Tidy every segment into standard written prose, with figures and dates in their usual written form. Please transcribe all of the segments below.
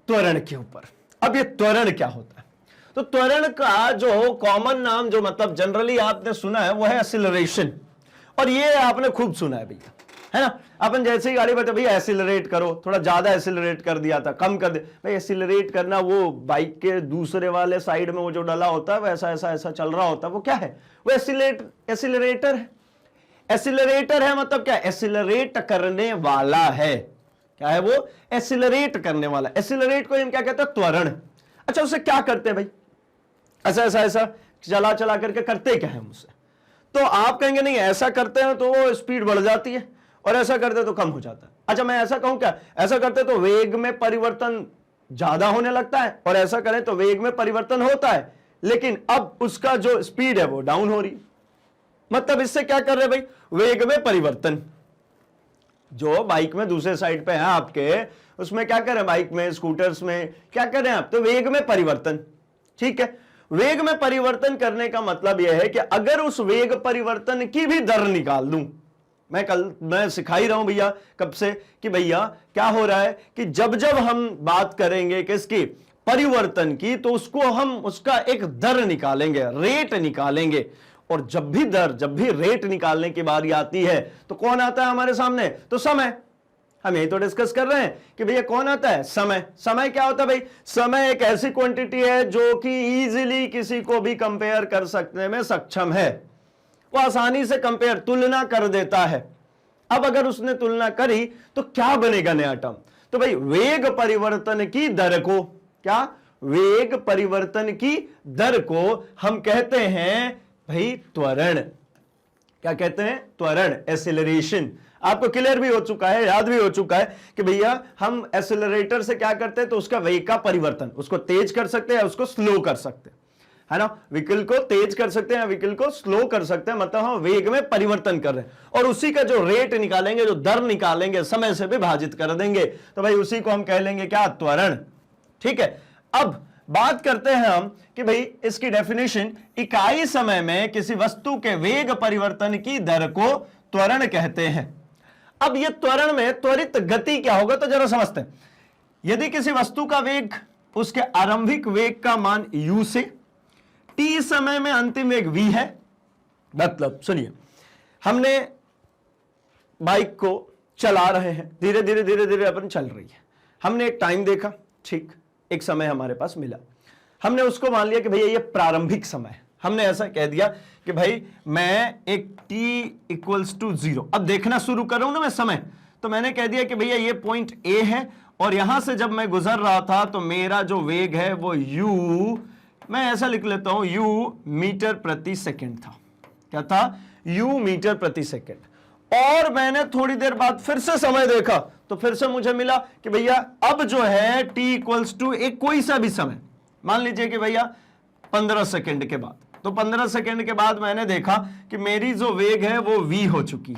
त्वरण के ऊपर। अब ये त्वरण क्या होता है? तो त्वरण का जो कॉमन नाम, जो मतलब जनरली आपने सुना है, वो है एक्सीलरेशन। और ये आपने खूब सुना है भैया, है ना। अपन जैसे ही गाड़ी बढ़ते भैया एक्सीलरेट करो, थोड़ा ज्यादा एक्सीलरेट कर दिया था, कम कर दे भाई। एक्सीलरेट करना वो बाइक के दूसरे वाले साइड में वो जो डला होता है, वो ऐसा ऐसा ऐसा चल रहा होता है, वो क्या है? वो एक्सीलरेटर है। एक्सीलरेटर है मतलब क्या? एक्सीलरेट करने वाला है। क्या है वो? एक्सीलरेट करने वाला। एक्सीलरेट को हम क्या कहते हैं? त्वरण। अच्छा, उसे क्या करते हैं भाई? ऐसा ऐसा ऐसा चला चला करके करते क्या है उससे? तो आप कहेंगे नहीं, ऐसा करते हैं तो वो स्पीड बढ़ जाती है, और ऐसा करते तो कम हो जाता है। अच्छा, मैं ऐसा कहूं क्या? ऐसा करते तो वेग में परिवर्तन ज्यादा होने लगता है, और ऐसा करें तो वेग में परिवर्तन होता है, लेकिन अब उसका जो स्पीड है वो डाउन हो रही है। मतलब इससे क्या कर रहे भाई? वेग में परिवर्तन। जो बाइक में दूसरे साइड पे है आपके, उसमें क्या करें? बाइक में, स्कूटर्स में क्या करें आप? तो वेग में परिवर्तन। ठीक है, वेग में परिवर्तन करने का मतलब यह है कि अगर उस वेग परिवर्तन की भी दर निकाल दूं, मैं सिखा ही रहा हूं भैया कब से कि भैया क्या हो रहा है कि जब जब हम बात करेंगे किसकी? परिवर्तन की, तो उसका एक दर निकालेंगे, रेट निकालेंगे। और जब भी रेट निकालने की बारी आती है तो कौन आता है हमारे सामने? तो समय। हम यही तो डिस्कस कर रहे हैं कि भैया कौन आता है? समय। समय क्या होता है भाई? समय एक ऐसी क्वांटिटी है जो कि इजीली किसी को भी कंपेयर कर सकने में सक्षम है। वो आसानी से कंपेयर, तुलना कर देता है। अब अगर उसने तुलना करी तो क्या बनेगा नया टर्म? तो भाई वेग परिवर्तन की दर को, क्या? वेग परिवर्तन की दर को हम कहते हैं भाई त्वरण। क्या कहते हैं? त्वरण, एक्सीलरेशन। आपको क्लियर भी हो चुका है, याद भी हो चुका है कि भैया हम एक्सीलरेटर से क्या करते हैं? तो उसका वेग का परिवर्तन, उसको तेज कर सकते हैं, उसको स्लो कर सकते हैं, है ना। व्हीकल को तेज कर सकते हैं, व्हीकल को स्लो कर सकते हैं, मतलब हम वेग में परिवर्तन कर रहे हैं। और उसी का जो रेट निकालेंगे, जो दर निकालेंगे, समय से विभाजित कर देंगे, तो भाई उसी को हम कह लेंगे क्या? त्वरण। ठीक है, अब बात करते हैं हम कि भाई इसकी डेफिनेशन, इकाई समय में किसी वस्तु के वेग परिवर्तन की दर को त्वरण कहते हैं। अब ये त्वरण में त्वरित गति क्या होगा, तो जरा समझते हैं। यदि किसी वस्तु का वेग उसके आरंभिक वेग का मान u से t समय में अंतिम वेग v है, मतलब सुनिए, हमने बाइक को चला रहे हैं, धीरे धीरे धीरे धीरे अपन चल रही है, हमने एक टाइम देखा, ठीक, एक समय हमारे पास मिला, हमने उसको मान लिया कि भैया ये प्रारंभिक समय है। हमने ऐसा कह दिया कि भाई मैं एक t = 0 अब देखना शुरू कर रहा हूं ना मैं समय, तो मैंने कह दिया कि भैया ये पॉइंट A है, और यहां से जब मैं गुजर रहा था तो मेरा जो वेग है वो u, मैं ऐसा लिख लेता हूं, u मीटर प्रति सेकंड था। क्या था? u मीटर प्रति सेकंड। और मैंने थोड़ी देर बाद फिर से समय देखा, तो फिर से मुझे मिला कि भैया अब जो है t = एक कोई सा भी समय, मान लीजिए कि भैया 15 सेकंड के बाद, तो 15 सेकंड के बाद मैंने देखा कि मेरी जो वेग है वो v हो चुकी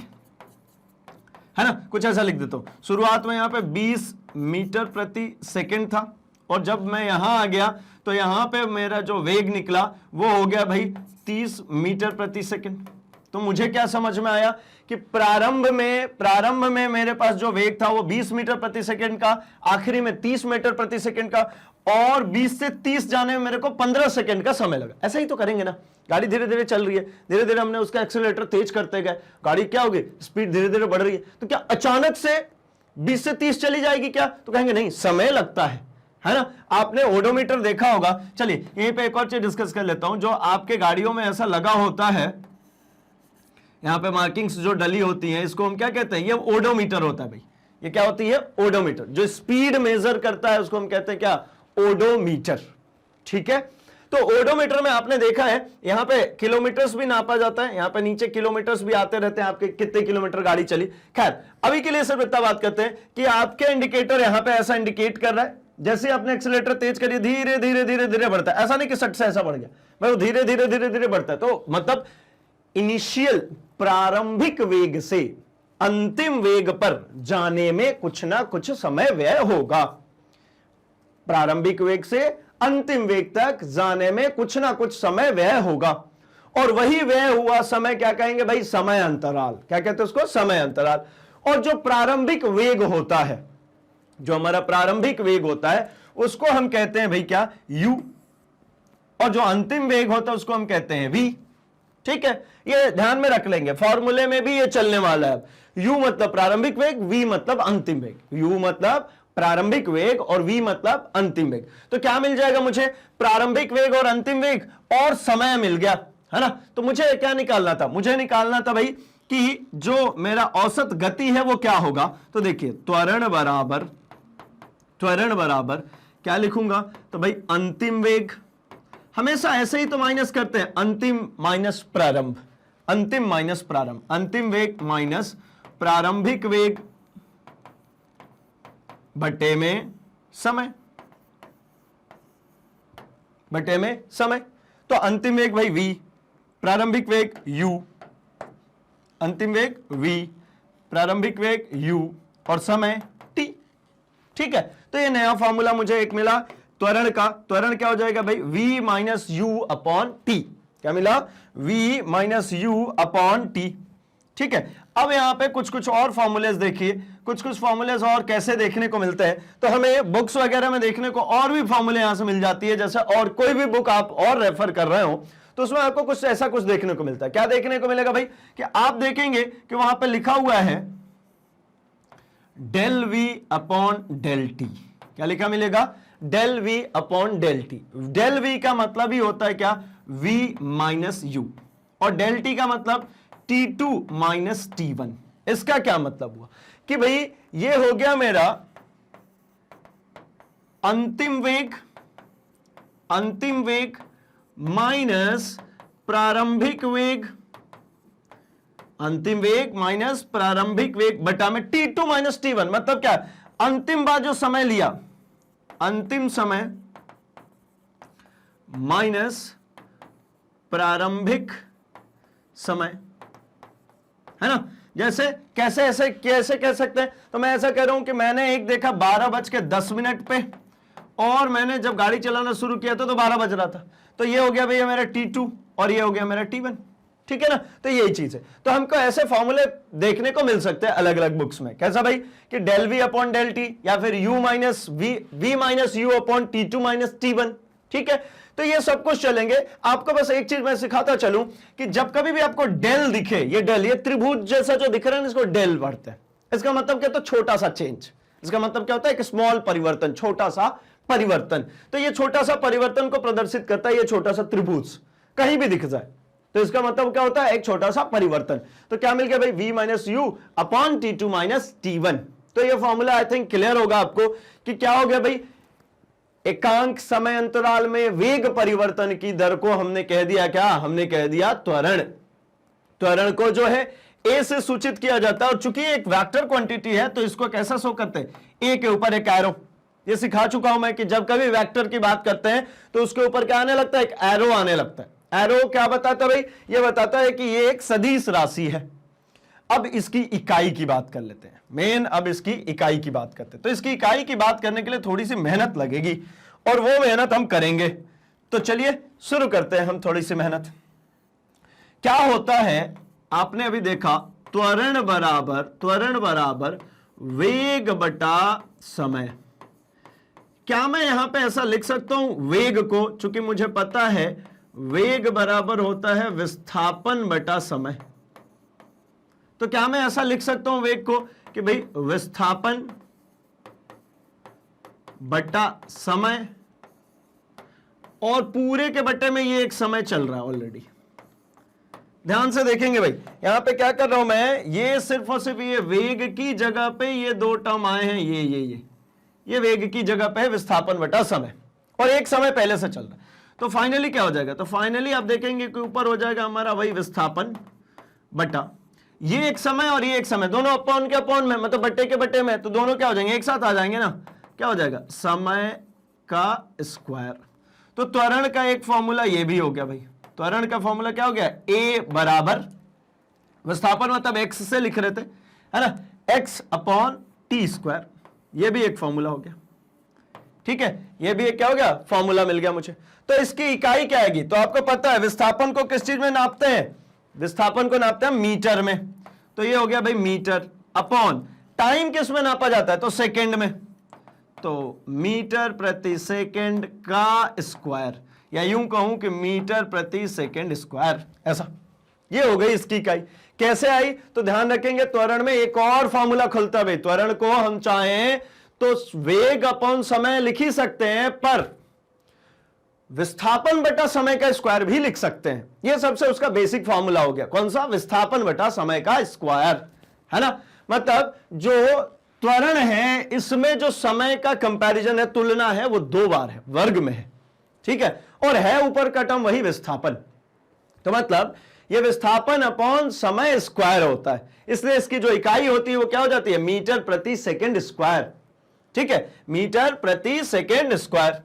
है ना। कुछ ऐसा लिख देता हूं, शुरुआत में यहां पे 20 मीटर प्रति सेकंड था, और जब मैं यहां आ गया तो यहां पे मेरा जो वेग निकला वो हो गया भाई 30 मीटर प्रति सेकंड। तो मुझे क्या समझ में आया कि प्रारंभ में मेरे पास जो वेग था वो 20 मीटर प्रति सेकंड का, आखिरी में 30 मीटर प्रति सेकंड का, और 20 से 30 जाने में मेरे को 15 सेकंड का समय लगा। ऐसा ही तो करेंगे ना, गाड़ी धीरे धीरे चल रही है, धीरे धीरे हमने उसका एक्सीलरेटर तेज करते गए, गाड़ी क्या होगी? स्पीड धीरे धीरे बढ़ रही है, तो क्या अचानक से 20 से 30 चली जाएगी क्या? तो कहेंगे नहीं, समय लगता है ना। आपने ओडोमीटर देखा होगा, चलिए यहीं पे एक और चीज डिस्कस कर लेता हूं। जो आपके गाड़ियों में ऐसा लगा होता है, यहां पे मार्किंग्स जो डली होती हैं, इसको हम क्या कहते हैं? ये ओडोमीटर होता है भाई। ये क्या होती है? ओडोमीटर। जो स्पीड मेजर करता है उसको हम कहते हैं क्या? ओडोमीटर। ठीक है, तो ओडोमीटर में आपने देखा है यहां पे किलोमीटर्स भी नापा जाता है, यहां पे नीचे किलोमीटर्स भी आते रहते हैं, आपके कितने किलोमीटर गाड़ी चली। खैर अभी के लिए सिर्फ इतना बात करते हैं कि आपके इंडिकेटर यहां पे ऐसा इंडिकेट कर रहा है, जैसे आपने एक्सीलरेटर तेज करिए धीरे धीरे धीरे धीरे बढ़ता है, ऐसा नहीं कि सट से ऐसा बढ़ गया भाई, वो धीरे धीरे धीरे धीरे बढ़ता है। तो मतलब इनिशियल प्रारंभिक वेग से अंतिम वेग पर जाने में कुछ ना कुछ समय व्यय होगा। प्रारंभिक वेग से अंतिम वेग तक जाने में कुछ ना कुछ समय व्यय होगा, और वही व्यय हुआ समय क्या कहेंगे भाई? समय अंतराल। क्या कहते हैं उसको? समय अंतराल। और जो प्रारंभिक वेग होता है, जो हमारा प्रारंभिक वेग होता है, उसको हम कहते हैं भाई क्या, u, और जो अंतिम वेग होता है उसको हम कहते हैं v। ठीक है, ये ध्यान में रख लेंगे, फॉर्मूले में भी ये चलने वाला है। u मतलब प्रारंभिक वेग, v मतलब अंतिम वेग। u मतलब प्रारंभिक वेग और v मतलब अंतिम वेग। तो क्या मिल जाएगा मुझे, प्रारंभिक वेग और अंतिम वेग और समय मिल गया, है ना। तो मुझे क्या निकालना था, मुझे निकालना था भाई कि जो मेरा औसत गति है वो क्या होगा। तो देखिए त्वरण बराबर क्या लिखूंगा, तो भाई अंतिम वेग, हमेशा ऐसे ही तो माइनस करते हैं, अंतिम माइनस प्रारंभ, अंतिम माइनस प्रारंभ, अंतिम वेग माइनस प्रारंभिक वेग बटे में समय, बटे में समय। तो अंतिम वेग भाई v, प्रारंभिक वेग u, अंतिम वेग v, प्रारंभिक वेग u और समय t। ठीक है, तो ये नया फॉर्मूला मुझे एक मिला त्वरण का। त्वरण क्या हो जाएगा भाई, v minus U upon T. क्या मिला, v minus U upon T. ठीक है, अब यहां पे कुछ कुछ और फॉर्मूलेज देखिए, कुछ कुछ फॉर्मूलेज और कैसे देखने को मिलते हैं। तो हमें बुक्स वगैरह में देखने को और भी फॉर्मूले यहां से मिल जाती है, जैसे और कोई भी बुक आप और रेफर कर रहे हो तो उसमें आपको कुछ ऐसा कुछ देखने को मिलता है। क्या देखने को मिलेगा भाई, कि आप देखेंगे कि वहां पे लिखा हुआ है del V upon del T. क्या लिखा मिलेगा, del V upon del T. Del V का मतलब ही होता है क्या, v माइनस यू, और डेल टी का मतलब t2 माइनस t1। इसका क्या मतलब हुआ कि भाई ये हो गया मेरा अंतिम वेग माइनस प्रारंभिक वेग, अंतिम वेग माइनस प्रारंभिक वेग बटा में t2 माइनस t1। मतलब क्या, अंतिम बार जो समय लिया, अंतिम समय माइनस प्रारंभिक समय, है ना। जैसे कैसे ऐसे कैसे कह सकते हैं, तो मैं ऐसा कह रहा हूं कि मैंने एक देखा 12:10 पे, और मैंने जब गाड़ी चलाना शुरू किया था तो 12 बज रहा था। तो ये हो गया भैया मेरा t2 और ये हो गया मेरा t1। ठीक है ना, तो यही चीज है। तो हमको ऐसे फॉर्मूले देखने को मिल सकते हैं अलग अलग बुक्स में। कैसा भाई, कि del V upon del T, या फिर u minus V minus U upon t2 minus t1। ठीक है, तो ये सब कुछ चलेंगे। आपको बस एक चीज मैं सिखाता चलूं कि जब कभी भी आपको डेल दिखे, ये डेल, ये त्रिभुज जैसा जो दिख रहा है इसको डेल पढ़ते हैं। इसका मतलब क्या, तो छोटा सा चेंज। इसका मतलब क्या होता है, एक स्मॉल परिवर्तन, छोटा सा परिवर्तन। तो ये छोटा सा परिवर्तन को प्रदर्शित करता है ये छोटा सा त्रिभुज, कहीं भी दिख जाए तो इसका मतलब क्या होता है, एक छोटा सा परिवर्तन। तो क्या मिल गया भाई, v minus U upon t2 minus t1। तो ये फॉर्मूला आई थिंक क्लियर होगा आपको कि क्या हो गया भाई, एकांक समय अंतराल में वेग परिवर्तन की दर को हमने कह दिया क्या, हमने कह दिया त्वरण। त्वरण को जो है a से सूचित किया जाता है, और चूंकि एक वेक्टर क्वांटिटी है तो इसको कैसा शो करते हैं, a के ऊपर एक एरो। ये सिखा चुका हूं मैं कि जब कभी वेक्टर की बात करते हैं तो उसके ऊपर क्या आने लगता है, एक एरो आने लगता है। एरो क्या बताता है भाई, ये बताता है कि ये एक सदिश राशि है। अब इसकी इकाई की बात कर लेते हैं, मेन अब इसकी इकाई की बात करते हैं। तो इसकी इकाई की बात करने के लिए थोड़ी सी मेहनत लगेगी, और वो मेहनत हम करेंगे। तो चलिए शुरू करते हैं हम थोड़ी सी मेहनत। क्या होता है, आपने अभी देखा त्वरण बराबर वेग बटा समय। क्या मैं यहां पे ऐसा लिख सकता हूं वेग को, चूंकि मुझे पता है वेग बराबर होता है विस्थापन बटा समय। तो क्या मैं ऐसा लिख सकता हूं वेग को कि भाई विस्थापन बटा समय, और पूरे के बटे में ये एक समय चल रहा है ऑलरेडी। ध्यान से देखेंगे भाई, यहां पे क्या कर रहा हूं मैं, ये सिर्फ और सिर्फ ये वेग की जगह पे ये दो टर्म आए हैं, ये वेग की जगह पे है विस्थापन बटा समय, और एक समय पहले से चल रहा है। तो फाइनली क्या हो जाएगा, तो फाइनली आप देखेंगे कि ऊपर हो जाएगा हमारा वही विस्थापन बटा ये एक समय और ये एक समय, दोनों अपॉन के अपॉन में, मतलब बट्टे के बट्टे में, तो दोनों क्या हो जाएंगे, एक साथ आ जाएंगे ना। क्या हो जाएगा, समय का स्क्वायर। तो त्वरण का एक फॉर्मूला ये भी हो गया भाई। त्वरण का फॉर्मूला क्या हो गया, a बराबर विस्थापन मतलब x से लिख रहे थे, है ना, x अपॉन टी स्क्वायर। ये भी एक फॉर्मूला हो गया। ठीक है, ये भी एक क्या हो गया, फॉर्मूला मिल गया मुझे। तो इसकी इकाई क्या आएगी, तो आपको पता है विस्थापन को किस चीज में नापते हैं, विस्थापन को नापते हैं मीटर में। तो ये हो गया भाई मीटर, अपॉन टाइम किस में नापा जाता है, तो सेकंड में। तो मीटर प्रति सेकंड का स्क्वायर, या यूं कहूं कि मीटर प्रति सेकंड स्क्वायर, ऐसा ये हो गई इसकी इकाई। कैसे आई? तो ध्यान रखेंगे त्वरण में एक और फॉर्मूला खुलता है। त्वरण को हम चाहें तो वेग अपॉन समय लिख ही सकते हैं, पर विस्थापन बटा समय का स्क्वायर भी लिख सकते हैं। यह सबसे उसका बेसिक फॉर्मूला हो गया। कौन सा? विस्थापन बटा समय का स्क्वायर, है ना। मतलब जो त्वरण है इसमें जो समय का कंपैरिजन है, तुलना है, वो 2 बार है, वर्ग में है, ठीक है, और है ऊपर का टर्म वही विस्थापन। तो मतलब ये विस्थापन अपॉन समय स्क्वायर होता है, इसलिए इसकी जो इकाई होती है वो क्या हो जाती है? मीटर प्रति सेकंड स्क्वायर, ठीक है, मीटर प्रति सेकंड स्क्वायर।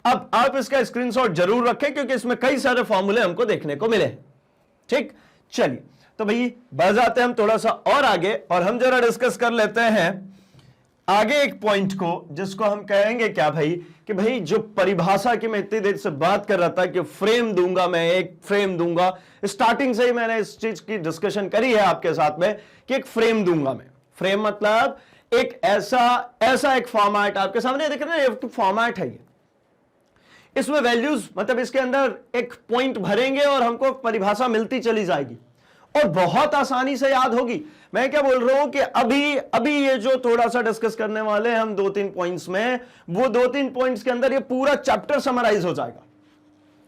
अब आप इसका स्क्रीनशॉट जरूर रखें क्योंकि इसमें कई सारे फॉर्मूले हमको देखने को मिले, ठीक। चलिए तो भाई बढ़ जाते हैं हम थोड़ा सा और आगे, और हम जरा डिस्कस कर लेते हैं आगे एक पॉइंट को, जिसको हम कहेंगे क्या भाई, कि भाई जो परिभाषा की मैं इतनी देर से बात कर रहा था कि फ्रेम दूंगा, मैं एक फ्रेम दूंगा। स्टार्टिंग से ही मैंने इस चीज की डिस्कशन करी है आपके साथ में कि एक फ्रेम दूंगा मैं। फ्रेम मतलब एक ऐसा एक फॉर्मेट आपके सामने दिख रहा है, एक फॉर्मेट है ये, इसमें वैल्यूज, मतलब इसके अंदर एक पॉइंट भरेंगे और हमको परिभाषा मिलती चली जाएगी और बहुत आसानी से याद होगी। मैं क्या बोल रहा हूं कि अभी ये जो थोड़ा सा डिस्कस करने वाले हैं हम 2-3 पॉइंट्स में, वो 2-3 पॉइंट्स के अंदर ये पूरा चैप्टर समराइज हो जाएगा,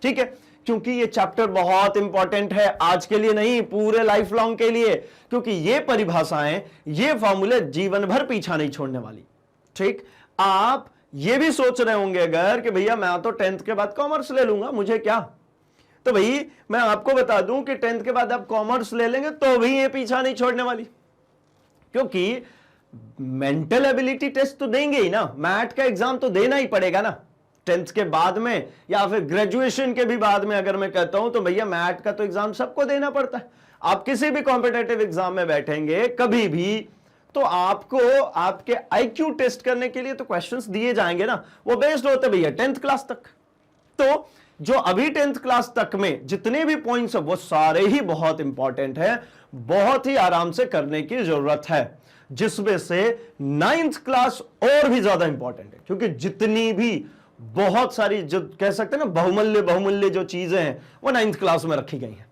ठीक है, क्योंकि ये चैप्टर बहुत इंपॉर्टेंट है, आज के लिए नहीं, पूरे लाइफ लॉन्ग के लिए, क्योंकि ये परिभाषाएं, ये फॉर्मूले जीवन भर पीछा नहीं छोड़ने वाली, ठीक। आप ये भी सोच रहे होंगे अगर कि भैया मैं तो 10th के बाद कॉमर्स ले लूंगा, मुझे क्या, तो भाई मैं आपको बता दूं कि 10th के बाद आप कॉमर्स ले लेंगे तो भी ये पीछा नहीं छोड़ने वाली, क्योंकि मेंटल एबिलिटी टेस्ट तो देंगे ही ना, मैथ का एग्जाम तो देना ही पड़ेगा ना 10th के बाद में, या फिर ग्रेजुएशन के भी बाद में अगर मैं कहता हूं तो भैया मैथ का तो एग्जाम सबको देना पड़ता है। आप किसी भी कॉम्पिटेटिव एग्जाम में बैठेंगे कभी भी, तो आपको आपके आईक्यू टेस्ट करने के लिए तो क्वेश्चंस दिए जाएंगे ना, वो बेस्ड होते भैया 10th क्लास तक। तो जो अभी 10th क्लास तक में जितने भी पॉइंट्स है वो सारे ही बहुत इंपॉर्टेंट है, बहुत ही आराम से करने की जरूरत है, जिसमें से 9th क्लास और भी ज्यादा इंपॉर्टेंट है, क्योंकि जितनी भी बहुत सारी जो कह सकते हैं ना बहुमूल्य जो चीजें हैं वो 9th क्लास में रखी गई हैं,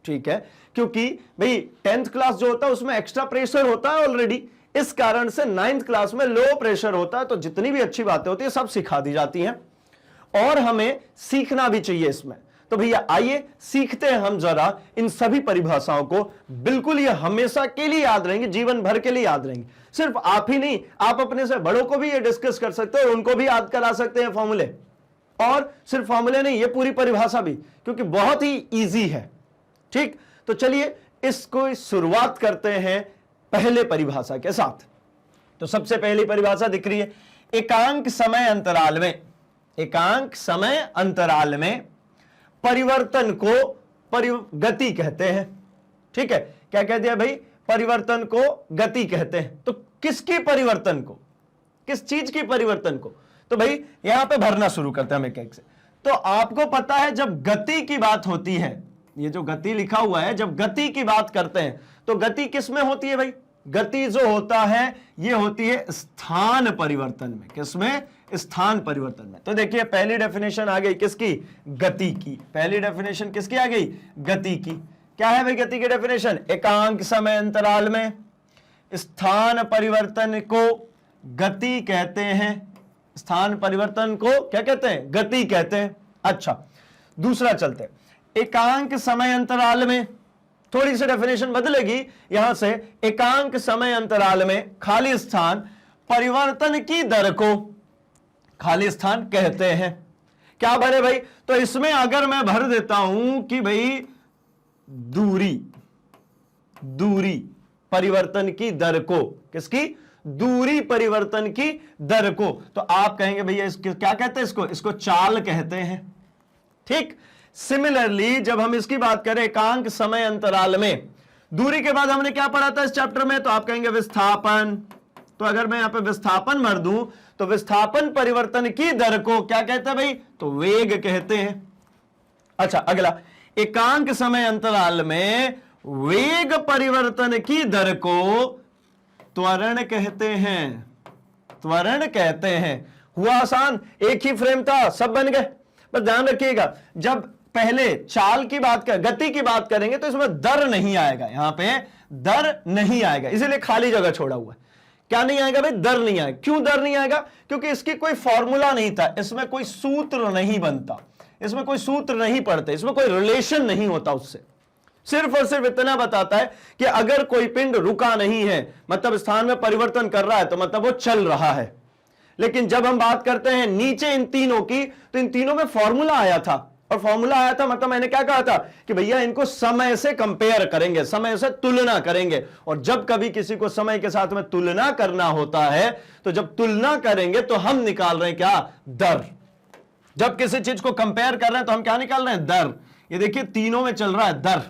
ठीक है, क्योंकि भाई 10th क्लास जो होता है उसमें एक्स्ट्रा प्रेशर होता है ऑलरेडी, इस कारण से 9th क्लास में लो प्रेशर होता है, तो जितनी भी अच्छी बातें होती है सब सिखा दी जाती हैं और हमें सीखना भी चाहिए इसमें। तो भैया आइए सीखते हैं हम जरा इन सभी परिभाषाओं को, बिल्कुल ये हमेशा के लिए याद रहेंगे, जीवन भर के लिए याद रहेंगे। सिर्फ आप ही नहीं, आप अपने से बड़ों को भी ये डिस्कस कर सकते हो, उनको भी याद करा सकते हैं फॉर्मूले, और सिर्फ फॉर्मूले नहीं, ये पूरी परिभाषा भी, क्योंकि बहुत ही इजी है, ठीक। तो चलिए इसको शुरुआत करते हैं पहले परिभाषा के साथ। तो सबसे पहली परिभाषा दिख रही है, एकांक समय अंतराल में, एकांक समय अंतराल में परिवर्तन को गति कहते हैं, ठीक है। क्या कह दिया भाई? परिवर्तन को गति कहते हैं। तो किसकी परिवर्तन को, किस चीज की परिवर्तन को? तो भाई यहां पे भरना शुरू करते हैं हम एक एक से। तो आपको पता है जब गति की बात होती है, ये जो गति लिखा हुआ है, जब गति की बात करते हैं तो गति किस में होती है भाई? गति जो होता है ये होती है स्थान परिवर्तन में। किसमें? स्थान परिवर्तन में। तो देखिए पहली डेफिनेशन आ गई किसकी? गति की। पहली डेफिनेशन किसकी आ गई? गति की। क्या है भाई गति की डेफिनेशन? एकांक समय अंतराल में स्थान परिवर्तन को गति कहते हैं। स्थान परिवर्तन को क्या कहते हैं? गति कहते हैं। अच्छा दूसरा चलते हैं, एकांक समय अंतराल में थोड़ी सी डेफिनेशन बदलेगी यहां से। एकांक समय अंतराल में खाली स्थान परिवर्तन की दर को खाली स्थान कहते हैं। क्या भरे भाई? तो इसमें अगर मैं भर देता हूं कि भाई दूरी परिवर्तन की दर को, किसकी? दूरी परिवर्तन की दर को, तो आप कहेंगे भैया इसको क्या कहते हैं? इसको चाल कहते हैं। ठीक। सिमिलरली जब हम इसकी बात करें एकांक समय अंतराल में, दूरी के बाद हमने क्या पढ़ा था इस चैप्टर में? तो आप कहेंगे विस्थापन। तो अगर मैं यहां पे विस्थापन भर दूं तो विस्थापन परिवर्तन की दर को क्या कहते हैं भाई? तो वेग कहते हैं। अच्छा अगला, एकांक समय अंतराल में वेग परिवर्तन की दर को त्वरण कहते हैं। त्वरण कहते हैं। हुआ आसान, एक ही फ्रेम था, सब बन गए। बस ध्यान रखिएगा, जब पहले चाल की बात कर, गति की बात करेंगे तो इसमें दर नहीं आएगा, यहां पे दर नहीं आएगा, इसीलिए खाली जगह छोड़ा हुआ है। क्या नहीं आएगा भाई? दर नहीं आएगा। क्यों दर नहीं आएगा? क्योंकि इसकी कोई फॉर्मूला नहीं था, इसमें कोई सूत्र नहीं बनता, इसमें कोई सूत्र नहीं पड़ते, इसमें कोई रिलेशन नहीं होता उससे। सिर्फ और सिर्फ इतना बताता है कि अगर कोई पिंड रुका नहीं है, मतलब स्थान में परिवर्तन कर रहा है, तो मतलब वो चल रहा है। लेकिन जब हम बात करते हैं नीचे इन तीनों की, तो इन तीनों में फॉर्मूला आया था, और फॉर्मूला आया था मतलब मैंने क्या कहा था कि भैया इनको समय से कंपेयर करेंगे, समय से तुलना करेंगे। और जब कभी किसी को समय के साथ में तुलना करना होता है, तो जब तुलना करेंगे तो हम निकाल रहे हैं क्या? दर। जब किसी चीज को कंपेयर कर रहे हैं तो हम क्या निकाल रहे हैं? दर। ये देखिए तीनों में चल रहा है दर।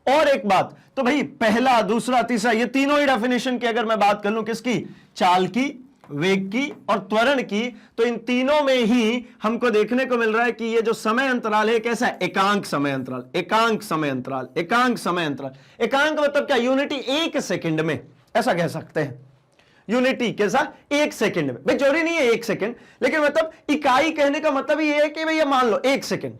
और एक बात, तो भाई पहला, दूसरा, तीसरा, ये तीनों ही डेफिनेशन की अगर मैं बात कर लूं, किसकी? चाल की, वेग की और त्वरण की, तो इन तीनों में ही हमको देखने को मिल रहा है कि ये जो समय अंतराल है कैसा है? एकांक समय अंतराल, एकांक समय अंतराल, एकांक समय अंतराल। एकांक मतलब क्या? यूनिटी 1 सेकंड में, ऐसा कह सकते हैं। यूनिटी कैसा? 1 सेकंड में। भाई जरूरी नहीं है 1 सेकंड, लेकिन मतलब इकाई कहने का मतलब ये है कि भैया मान लो 1 सेकंड,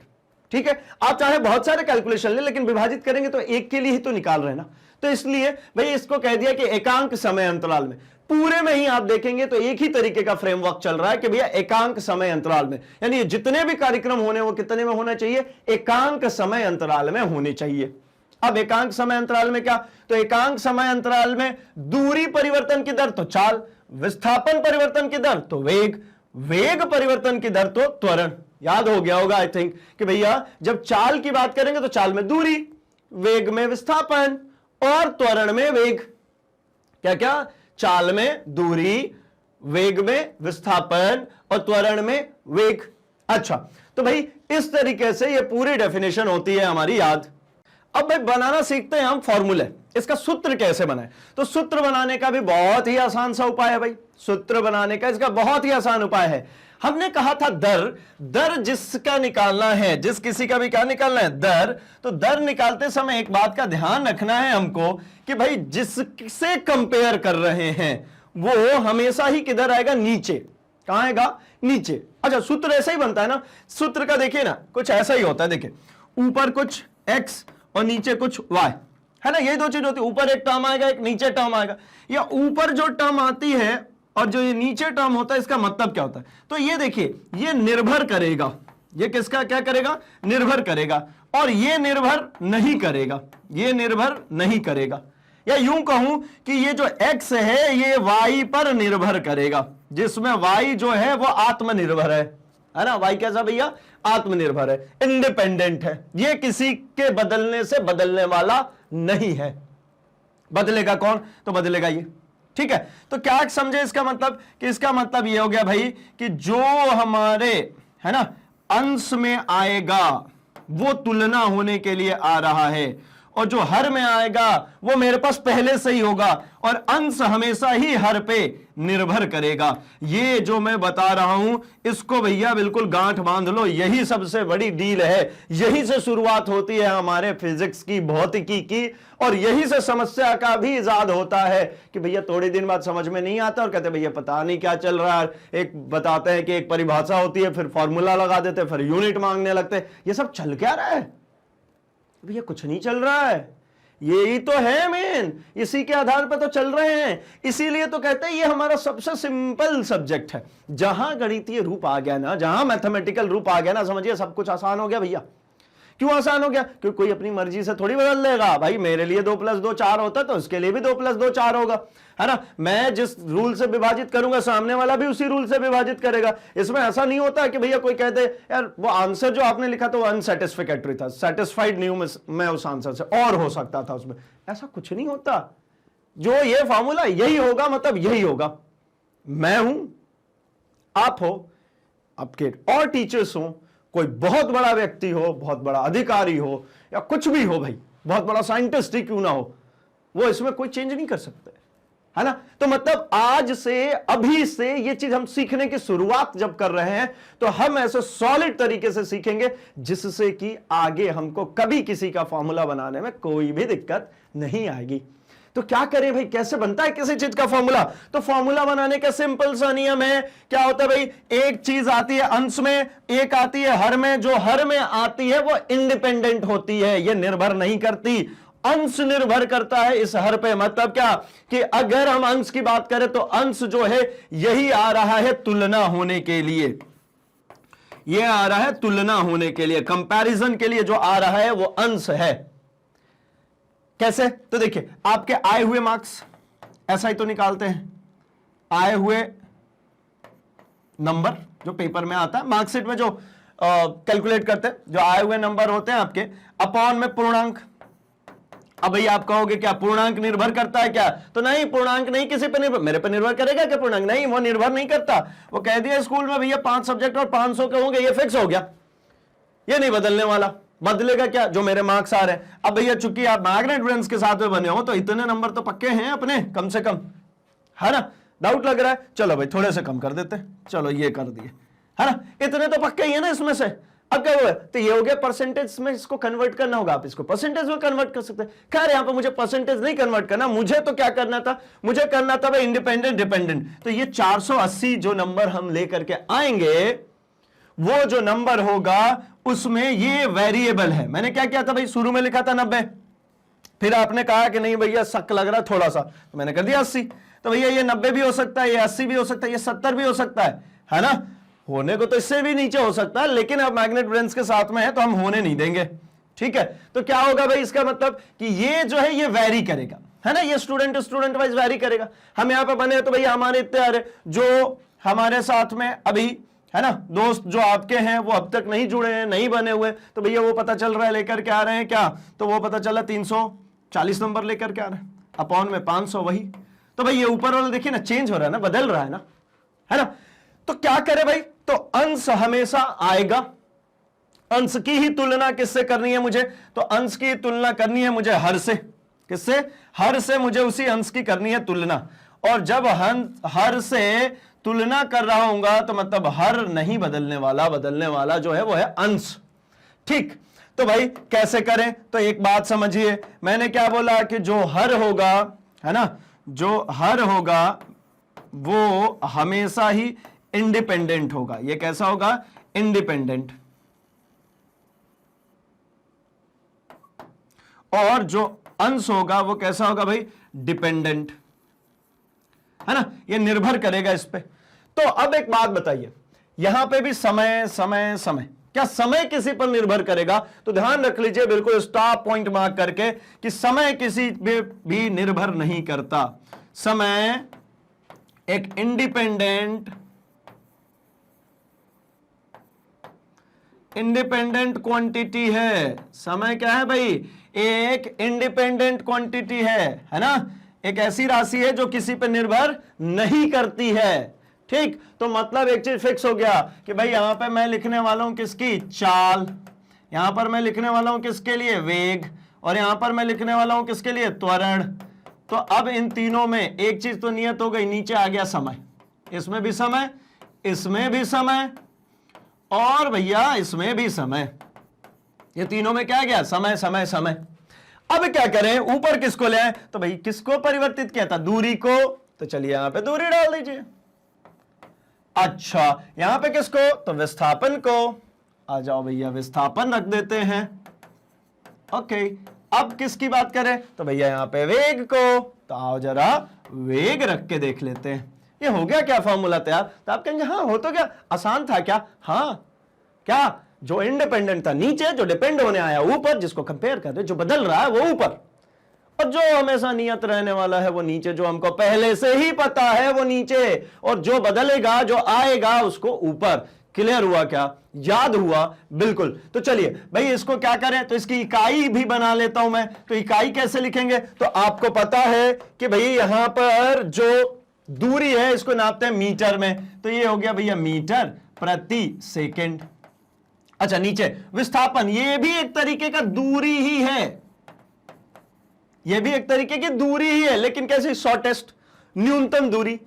ठीक है। आप चाहे बहुत सारे कैलकुलेशन ले, लेकिन विभाजित करेंगे तो एक के लिए ही तो निकाल रहे हैं ना। तो इसलिए भाई इसको कह दिया कि एकांक समय अंतराल में। पूरे में ही आप देखेंगे तो एक ही तरीके का फ्रेमवर्क चल रहा है कि भैया एकांक समय अंतराल में, यानी जितने भी कार्यक्रम होने वो कितने में होना चाहिए? एकांक समय अंतराल में होने चाहिए। अब एकांक समय अंतराल में क्या? तो एकांक समय अंतराल में दूरी परिवर्तन की दर तो चाल, विस्थापन परिवर्तन की दर तो वेग, वेग परिवर्तन की दर तो त्वरण। याद हो गया होगा आई थिंक कि भैया जब चाल की बात करेंगे तो चाल में दूरी, वेग में विस्थापन और त्वरण में वेग। क्या क्या? चाल में दूरी, वेग में विस्थापन और त्वरण में वेग। अच्छा, तो भाई इस तरीके से ये पूरी डेफिनेशन होती है हमारी याद। अब भाई बनाना सीखते हैं हम फॉर्मूले। इसका सूत्र कैसे बनाए? तो सूत्र बनाने का भी बहुत ही आसान सा उपाय है भाई। सूत्र बनाने का इसका बहुत ही आसान उपाय है। हमने कहा था दर, दर जिसका निकालना है, जिस किसी का भी क्या निकालना है? दर। तो दर निकालते समय एक बात का ध्यान रखना है हमको कि भाई जिससे कंपेयर कर रहे हैं वो हमेशा ही किधर आएगा? नीचे। कहां आएगा? नीचे। अच्छा, सूत्र ऐसा ही बनता है ना। सूत्र का देखिए ना, कुछ ऐसा ही होता है। देखिए ऊपर कुछ x और नीचे कुछ y, है ना। यही दो चीज होती है, ऊपर एक टर्म आएगा, एक नीचे टर्म आएगा। या ऊपर जो टर्म आती है और जो ये नीचे टर्म होता है, इसका मतलब क्या होता है? तो ये देखिए, ये निर्भर करेगा, ये किसका क्या करेगा? निर्भर करेगा। और ये निर्भर नहीं करेगा, ये निर्भर नहीं करेगा। या यूं कहूं कि ये जो x है ये y पर निर्भर करेगा, जिसमें y जो है वो आत्मनिर्भर है ना। y कैसा भैया? आत्मनिर्भर है, इंडिपेंडेंट है। ये किसी के बदलने से बदलने वाला नहीं है। बदलेगा कौन? तो बदलेगा ये, ठीक है। तो क्या समझे इसका मतलब? कि इसका मतलब ये हो गया भाई कि जो हमारे, है ना, अंश में आएगा वो तुलना होने के लिए आ रहा है, और जो हर में आएगा वो मेरे पास पहले से ही होगा, और अंश हमेशा ही हर पे निर्भर करेगा। ये जो मैं बता रहा हूं इसको भैया बिल्कुल गांठ बांध लो, यही सबसे बड़ी डील है। यही से शुरुआत होती है हमारे फिजिक्स की, भौतिकी की, और यही से समस्या का भी इजाद होता है कि भैया थोड़े दिन बाद समझ में नहीं आता और कहते भैया पता नहीं क्या चल रहा है। एक बताते हैं कि एक परिभाषा होती है, फिर फॉर्मूला लगा देते, फिर यूनिट मांगने लगते। ये सब चल क्या रहा है भैया? कुछ नहीं चल रहा है। यही तो है मेन, इसी के आधार पर तो चल रहे हैं। इसीलिए तो कहते हैं ये हमारा सबसे सिंपल सब्जेक्ट है। जहां गणितीय रूप आ गया ना, जहां मैथमेटिकल रूप आ गया ना, समझिए सब कुछ आसान हो गया भैया। क्यों आसान हो गया? क्योंकि कोई अपनी मर्जी से थोड़ी बदल लेगा। भाई मेरे लिए 2 + 2 4 होता है, तो उसके लिए भी 2 + 2 4 होगा, है ना। मैं जिस रूल से विभाजित करूंगा सामने वाला भी उसी रूल से विभाजित करेगा। इसमें ऐसा नहीं होता कि भैया कोई कहते यार वो आंसर जो आपने लिखा था वो अनसेटिस्फैक्टरी था, सेटिस्फाइड नहीं हूं मैं उस आंसर से, और हो सकता था उसमें। ऐसा कुछ नहीं होता। जो ये फॉर्मूला यही होगा, मतलब यही होगा। मैं हूं, आप हो, आपके और टीचर्स हो, कोई बहुत बड़ा व्यक्ति हो, बहुत बड़ा अधिकारी हो, या कुछ भी हो भाई, बहुत बड़ा साइंटिस्ट ही क्यों ना हो, वो इसमें कोई चेंज नहीं कर सकते, है ना। तो मतलब आज से, अभी से ये चीज हम सीखने की शुरुआत जब कर रहे हैं, तो हम ऐसे सॉलिड तरीके से सीखेंगे जिससे कि आगे हमको कभी किसी का फॉर्मूला बनाने में कोई भी दिक्कत नहीं आएगी। तो क्या करें भाई, कैसे बनता है किसी चीज का फॉर्मूला? तो फॉर्मूला बनाने का सिंपल सा नियम है, क्या होता है भाई, एक चीज आती है अंश में, एक आती है हर में, जो हर में आती है वो इंडिपेंडेंट होती है, ये निर्भर नहीं करती, अंश निर्भर करता है इस हर पे। मतलब क्या कि अगर हम अंश की बात करें तो अंश जो है यही आ रहा है तुलना होने के लिए, ये आ रहा है तुलना होने के लिए, कंपैरिजन के लिए जो आ रहा है वो अंश है। कैसे? तो देखिए, आपके आए हुए मार्क्स ऐसा ही तो निकालते हैं, आए हुए नंबर जो पेपर में आता है, मार्कशीट में जो कैलकुलेट करते हैं, जो आए हुए नंबर होते हैं आपके, अपॉन में पूर्णांक। अब भैया आप कहोगे क्या पूर्णांक निर्भर करता है क्या? तो नहीं, पूर्णांक नहीं किसी पे निर्भर, मेरे पे निर्भर करेगा क्या पूर्णांक? नहीं, वो निर्भर नहीं करता। वो कह दिया स्कूल में भैया 5 सब्जेक्ट और 500 के होंगे, ये फिक्स हो गया, ये नहीं बदलने वाला। बदलेगा क्या? जो मेरे मार्क्स आ रहे हैं। अब भैया चूंकि आप मैग्नेट ब्रेन्स के साथ में बने हो तो इतने नंबर तो पक्के हैं अपने, कम से कम, है ना? डाउट लग रहा है, चलो भाई थोड़े से कम कर देते हैं, चलो ये कर दिए, है ना? इतने तो पक्के ही है ना इसमें से। अब क्या हुआ? तो ये हो गया परसेंटेज में, इसको कन्वर्ट करना होगा, आप इसको परसेंटेज में कन्वर्ट कर सकते हैं। खैर यहां पे मुझे परसेंटेज नहीं कन्वर्ट करना, मुझे तो क्या करना था, मुझे करना था भाई इंडिपेंडेंट डिपेंडेंट। तो ये 480 जो नंबर हम लेकर के आएंगे, वो जो नंबर होगा उसमें ये वेरिएबल है। मैंने क्या किया था भाई, शुरू में लिखा था 90, फिर आपने कहा कि नहीं भैया शक लग रहा थोड़ा सा, तो मैंने कर दिया 80। तो भैया ये 90 भी हो सकता है, ये 80 भी हो सकता है, ये 70 भी हो सकता है ना? होने को तो इससे भी नीचे हो सकता है, लेकिन अब मैग्नेट ब्रेन्स के साथ में है तो हम होने नहीं देंगे, ठीक है? तो क्या होगा भाई, इसका मतलब कि ये जो है ये वैरी करेगा, है ना? ये स्टूडेंट वाइज वैरी करेगा। हम यहाँ पे बने तो भैया हमारे इतने जो हमारे साथ में अभी, है ना, दोस्त जो आपके हैं वो अब तक नहीं जुड़े हैं, नहीं बने हुए, तो भैया वो पता चल रहा है लेकर के आ रहे हैं क्या, तो वो पता चला 340 नंबर लेकर के आ रहे हैं, अपॉन में 500 वही। तो भाई ये ऊपर वाला देखिए ना, चेंज हो रहा है ना, बदल रहा है ना, है ना? तो क्या करे भाई, तो अंश हमेशा आएगा। अंश की ही तुलना किससे करनी है मुझे? तो अंश की तुलना करनी है मुझे हर से। किससे? हर से मुझे उसी अंश की करनी है तुलना। और जब हर से तुलना कर रहा हूंगा तो मतलब हर नहीं बदलने वाला, बदलने वाला जो है वो है अंश। ठीक, तो भाई कैसे करें? तो एक बात समझिए, मैंने क्या बोला कि जो हर होगा, है ना, जो हर होगा वो हमेशा ही इंडिपेंडेंट होगा। ये कैसा होगा? इंडिपेंडेंट। और जो अंश होगा वो कैसा होगा भाई? डिपेंडेंट, है ना? ये निर्भर करेगा इस पे। तो अब एक बात बताइए, यहां पे भी समय समय समय, क्या समय किसी पर निर्भर करेगा? तो ध्यान रख लीजिए, बिल्कुल स्टॉप पॉइंट मार्क करके, कि समय किसी पे भी निर्भर नहीं करता। समय एक इंडिपेंडेंट क्वांटिटी है। समय क्या है भाई? एक इंडिपेंडेंट क्वांटिटी है ना? एक ऐसी राशि है जो किसी पे निर्भर नहीं करती है। ठीक, तो मतलब एक चीज फिक्स हो गया कि भाई यहां पे मैं लिखने वाला हूं किसकी? चाल। यहां पर मैं लिखने वाला हूं किसके लिए? वेग। और यहां पर मैं लिखने वाला हूं किसके लिए? त्वरण। तो अब इन तीनों में एक चीज तो नियत हो गई, नीचे आ गया समय। इसमें भी समय, इसमें भी समय, और भैया इसमें भी समय। ये तीनों में क्या गया? समय समय समय। अब क्या करें, ऊपर किसको ले आए? तो भाई किसको परिवर्तित किया था? दूरी को। तो चलिए यहां पे दूरी डाल दीजिए। अच्छा, यहां पे किसको? तो विस्थापन को। आ जाओ भैया, विस्थापन रख देते हैं। ओके, अब किसकी बात करें? तो भैया यहां पे वेग को। तो आओ जरा वेग रख के देख लेते हैं। ये हो गया क्या फॉर्मूला तैयार? तो आप कहेंगे हाँ हो तो गया, आसान था क्या? हाँ, क्या? जो इंडिपेंडेंट था नीचे, जो डिपेंड होने आया ऊपर, जिसको कंपेयर कर रहे, जो बदल रहा है वो ऊपर, और जो हमेशा नियत रहने वाला है वो नीचे, जो हमको पहले से ही पता है वो नीचे, और जो बदलेगा, जो आएगा, उसको ऊपर। क्लियर हुआ क्या? याद हुआ? बिल्कुल। तो चलिए भाई इसको क्या करें, तो इसकी इकाई भी बना लेता हूं मैं। तो इकाई कैसे लिखेंगे? तो आपको पता है कि भाई यहां पर जो दूरी है इसको नापते हैं मीटर में। तो ये हो गया भैया मीटर प्रति सेकंड। अच्छा, नीचे विस्थापन, ये भी एक तरीके का दूरी ही है, ये भी एक तरीके की दूरी ही है, लेकिन कैसी? शॉर्टेस्ट, न्यूनतम दूरी,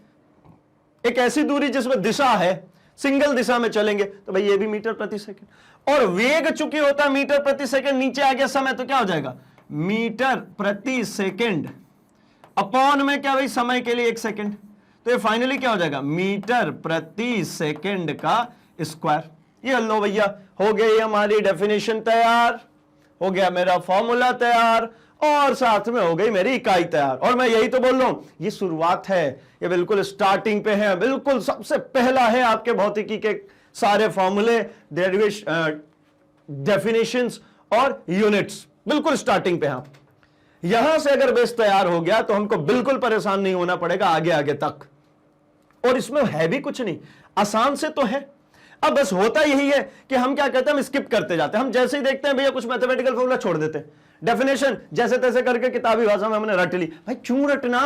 एक ऐसी दूरी जिसमें दिशा है, सिंगल दिशा में चलेंगे। तो भाई ये भी मीटर प्रति सेकंड। और वेग चूंकि होता है मीटर प्रति सेकंड, नीचे आ गया समय, तो क्या हो जाएगा? मीटर प्रति सेकंड अपॉन में क्या भाई, समय के लिए 1 सेकंड, तो ये फाइनली क्या हो जाएगा, मीटर प्रति सेकंड का स्क्वायर। ये लो भैया, हो गई हमारी डेफिनेशन तैयार, हो गया मेरा फॉर्मूला तैयार, और साथ में हो गई मेरी इकाई तैयार। और मैं यही तो बोल रहा हूं, ये शुरुआत है, ये बिल्कुल स्टार्टिंग पे है, बिल्कुल सबसे पहला है आपके भौतिकी के सारे फॉर्मूले, डेफिनेशंस और यूनिट्स, बिल्कुल स्टार्टिंग पे हैं। यहां से अगर बेस तैयार हो गया तो हमको बिल्कुल परेशान नहीं होना पड़ेगा आगे आगे तक। और इसमें है भी कुछ नहीं, आसान से तो है। अब बस होता यही है कि हम क्या करते हैं, हम स्किप करते जाते हैं। हम जैसे ही देखते हैं भैया कुछ मैथमेटिकल फॉर्मूला छोड़ देते हैं, डेफिनेशन जैसे तैसे करके किताबी भाषा में हमने रट ली। भाई क्यों रटना,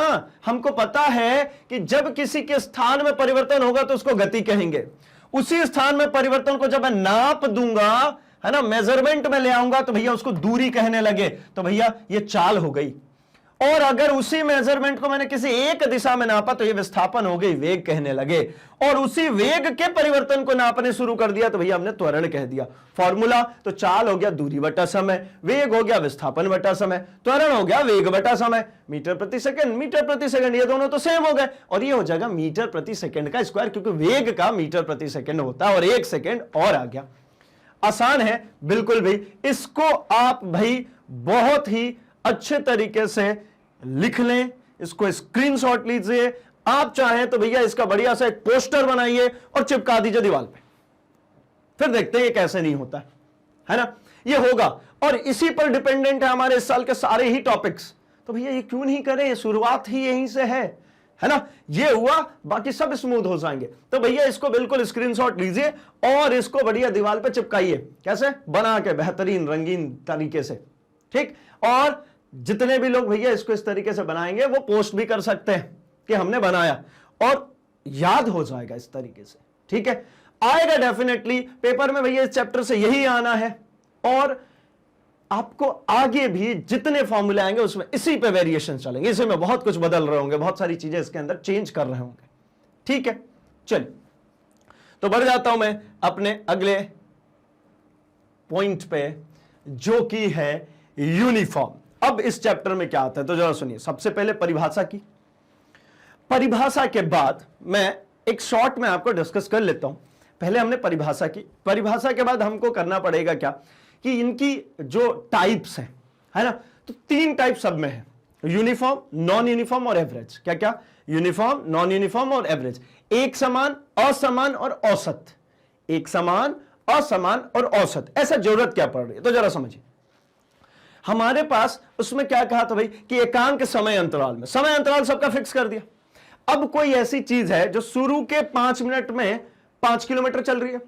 हमको पता है कि जब किसी के स्थान में परिवर्तन होगा तो उसको गति कहेंगे। उसी स्थान में परिवर्तन को जब मैं नाप दूंगा, है ना, मेजरमेंट में ले आऊंगा, तो भैया उसको दूरी कहने लगे, तो भैया ये चाल हो गई। और अगर उसी मेजरमेंट को मैंने किसी एक दिशा में नापा तो ये विस्थापन हो गई, वेग कहने लगे। और उसी वेग के परिवर्तन को नापने शुरू कर दिया तो भैया हमने त्वरण कह दिया। फॉर्मूला तो चाल हो गया दूरी बटा समय, वेग हो गया विस्थापन बटा समय, त्वरण हो गया वेग बटा समय। मीटर प्रति सेकंड ये दोनों तो सेम हो गए, और ये हो जाएगा मीटर प्रति सेकंड का स्क्वायर, क्योंकि वेग का मीटर प्रति सेकंड होता है, और 1 सेकंड और आ गया। आसान है बिल्कुल भाई, इसको आप भाई बहुत ही अच्छे तरीके से लिख लें, इसको स्क्रीनशॉट लीजिए। आप चाहें तो भैया इसका बढ़िया सा एक पोस्टर बनाइए और चिपका दीजिए दीवार पे, फिर देखते हैं ये कैसे नहीं होता है ना। ये होगा, और इसी पर डिपेंडेंट है हमारे इस साल के सारे ही टॉपिक्स। तो भैया ये क्यों नहीं करें, ये शुरुआत ही यहीं से है ना। ये हुआ, बाकी सब स्मूथ हो जाएंगे। तो भैया इसको बिल्कुल स्क्रीनशॉट लीजिए और इसको बढ़िया दीवार पे चिपकाइए, कैसे बना के, बेहतरीन रंगीन तरीके से, ठीक। और जितने भी लोग भैया इसको इस तरीके से बनाएंगे वो पोस्ट भी कर सकते हैं कि हमने बनाया, और याद हो जाएगा इस तरीके से, ठीक है। आएगा डेफिनेटली पेपर में भैया, इस चैप्टर से यही आना है। और आपको आगे भी जितने फॉर्मूले आएंगे उसमें इसी पे वेरिएशन चलेंगे, इसी में बहुत कुछ बदल रहे होंगे, बहुत सारी चीजें इसके अंदर चेंज कर रहे होंगे, ठीक है। चलिए तो बढ़ जाता हूं मैं अपने अगले पॉइंट पे, जो कि है यूनिफॉर्म। अब इस चैप्टर में क्या आता है तो जरा सुनिए। सबसे पहले परिभाषा की, परिभाषा के बाद मैं एक शॉर्ट में आपको डिस्कस कर लेता हूं। पहले हमने परिभाषा की, परिभाषा के बाद हमको करना पड़ेगा क्या कि इनकी जो टाइप्स हैं, है ना, तो 3 टाइप सब में है, यूनिफॉर्म, नॉन यूनिफॉर्म और एवरेज। क्या क्या, यूनिफॉर्म, नॉन यूनिफॉर्म और एवरेज। एक समान, असमान और औसत। एक समान, असमान और औसत। ऐसा जरूरत क्या पड़ रही है तो जरा समझिए। हमारे पास उसमें क्या कहा था भाई कि एकांक समय अंतराल में, समय अंतराल सबका फिक्स कर दिया। अब कोई ऐसी चीज है जो शुरू के 5 मिनट में 5 किलोमीटर चल रही है,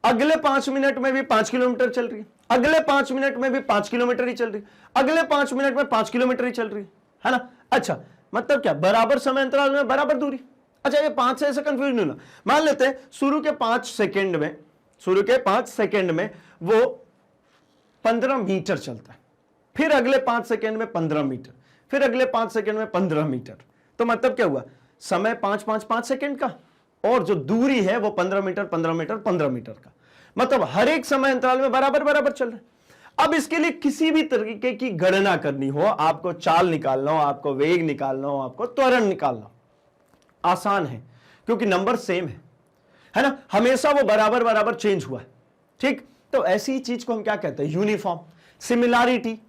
अगले 5 मिनट में भी 5 किलोमीटर चल रही है, अगले 5 मिनट में भी 5 किलोमीटर ही चल रही है, अगले 5 मिनट में 5 किलोमीटर ही चल रही है ना। अच्छा, मतलब क्या, बराबर समय अंतराल में बराबर दूरी। अच्छा, ये 5 से ऐसे कंफ्यूज नहीं होना। मान लेते हैं शुरू के 5 सेकेंड में, शुरू के 5 सेकेंड में वो 15 मीटर चलता है, फिर अगले 5 सेकेंड में 15 मीटर, फिर अगले 5 सेकेंड में 15 मीटर। तो मतलब क्या हुआ, समय 5 सेकेंड का, और जो दूरी है वो 15 मीटर 15 मीटर 15 मीटर का। मतलब हर एक समय अंतराल में बराबर बराबर चल रहा है। अब इसके लिए किसी भी तरीके की गणना करनी हो, आपको चाल निकालना हो, आपको वेग निकालना हो, आपको त्वरण निकालना हो, आसान है, क्योंकि नंबर सेम है ना, हमेशा वो बराबर बराबर चेंज हुआ है, ठीक। तो ऐसी चीज को हम क्या कहते हैं, यूनिफॉर्म, सिमिलैरिटी,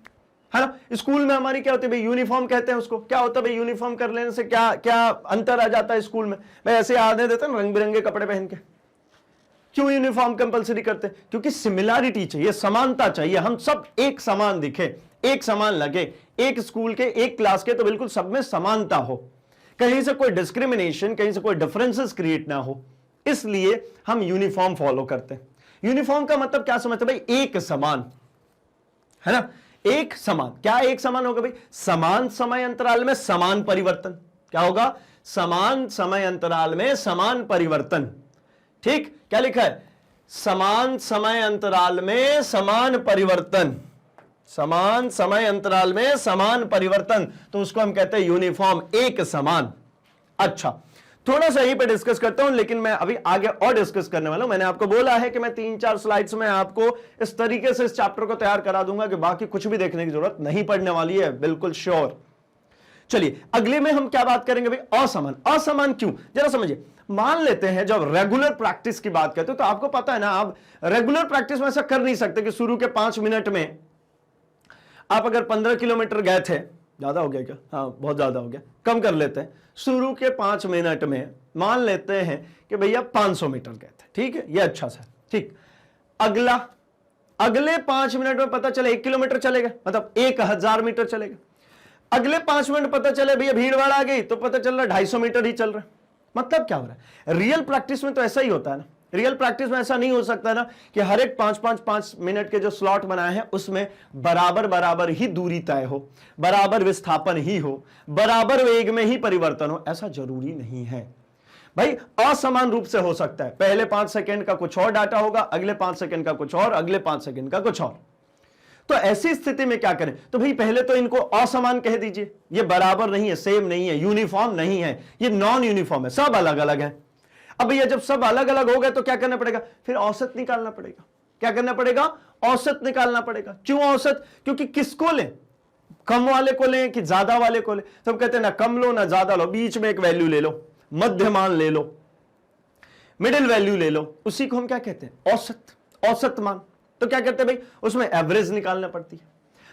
है ना। स्कूल में हमारी क्या होती है भाई, यूनिफॉर्म कहते हैं उसको। क्या होता है भाई, यूनिफॉर्म कर लेने से क्या क्या अंतर आ जाता है स्कूल में। भाई ऐसे आने देते हैं रंग बिरंगे कपड़े पहन के, क्यों यूनिफॉर्म कंपलसरी करते हैं, क्योंकि सिमिलैरिटी चाहिए, समानता चाहिए, हम सब एक समान दिखे, एक समान लगे, एक स्कूल के, एक क्लास के, तो बिल्कुल सब में समानता हो, कहीं से कोई डिस्क्रिमिनेशन, कहीं से कोई डिफरेंसेस क्रिएट ना हो, इसलिए हम यूनिफॉर्म फॉलो करते हैं। यूनिफॉर्म का मतलब क्या समझते हैं भाई, एक समान, है ना, एक समान। क्या एक समान होगा भाई, समान समय अंतराल में समान परिवर्तन। क्या होगा, समान समय अंतराल में समान परिवर्तन, ठीक। क्या लिखा है, समान समय अंतराल में समान परिवर्तन, समान समय अंतराल में समान परिवर्तन, तो उसको हम कहते हैं यूनिफॉर्म, एक समान। अच्छा, थोड़ा सा यहीं पे डिस्कस करता हूं, लेकिन मैं अभी आगे और डिस्कस करने वाला हूं। मैंने आपको बोला है कि मैं 3-4 स्लाइड्स में आपको इस तरीके से इस चैप्टर को तैयार करा दूंगा कि बाकी कुछ भी देखने की जरूरत नहीं पड़ने वाली है, बिल्कुल श्योर। चलिए अगले में हम क्या बात करेंगे भाई, असमान। असमान क्यों, जरा समझिए। मान लेते हैं जब रेगुलर प्रैक्टिस की बात करते हो तो आपको पता है ना, आप रेगुलर प्रैक्टिस में ऐसा कर नहीं सकते कि शुरू के 5 मिनट में आप अगर 15 किलोमीटर गए थे, ज्यादा हो गया क्या, हाँ बहुत ज्यादा हो गया, कम कर लेते हैं, शुरू के 5 मिनट में मान लेते हैं कि भैया 500 मीटर गए थे, ठीक है, ये अच्छा सा, ठीक। अगले 5 मिनट में पता चले 1 किलोमीटर चले गए, मतलब 1000 मीटर चले गए। अगले 5 मिनट पता चले भैया भीड़ भाड़ आ गई तो पता चल रहा 250 मीटर ही चल रहा है। मतलब क्या हो रहा है, रियल प्रैक्टिस में तो ऐसा ही होता है ना। रियल प्रैक्टिस में ऐसा नहीं हो सकता ना कि हर एक 5-5 मिनट के जो स्लॉट बनाए हैं उसमें बराबर ही दूरी तय हो, बराबर विस्थापन ही हो, बराबर वेग में ही परिवर्तन हो, ऐसा जरूरी नहीं है भाई। असमान रूप से हो सकता है, पहले 5 सेकंड का कुछ और डाटा होगा, अगले 5 सेकंड का कुछ और, अगले 5 सेकंड का कुछ और। तो ऐसी स्थिति में क्या करें, तो भाई पहले तो इनको असमान कह दीजिए, ये बराबर नहीं है, सेम नहीं है, यूनिफॉर्म नहीं है, ये नॉन यूनिफॉर्म है, सब अलग अलग है। अब भैया जब सब अलग अलग हो गए तो क्या करना पड़ेगा, फिर औसत निकालना पड़ेगा। क्या करना पड़ेगा, औसत निकालना पड़ेगा। क्यों औसत, क्योंकि किसको लें, कम वाले को लें कि ज्यादा वाले को लें। सब कहते हैं ना कम लो ना ज्यादा लो, बीच में एक वैल्यू ले लो, मध्यमान ले लो, मिडिल वैल्यू ले लो, उसी को हम क्या कहते हैं, औसत, औसत मान। तो क्या कहते हैं भाई, उसमें एवरेज निकालना पड़ती है।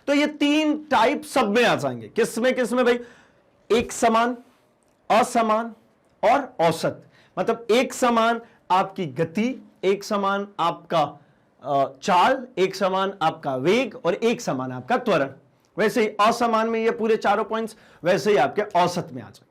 तो ये 3 टाइप सब में आ जाएंगे। किसमें किसमें भाई, एक समान, असमान और औसत। मतलब एक समान आपकी गति, एक समान आपका चाल, एक समान आपका वेग और एक समान आपका त्वरण। वैसे ही असमान में ये पूरे चारों पॉइंट्स, वैसे ही आपके औसत में आ जाएंगे।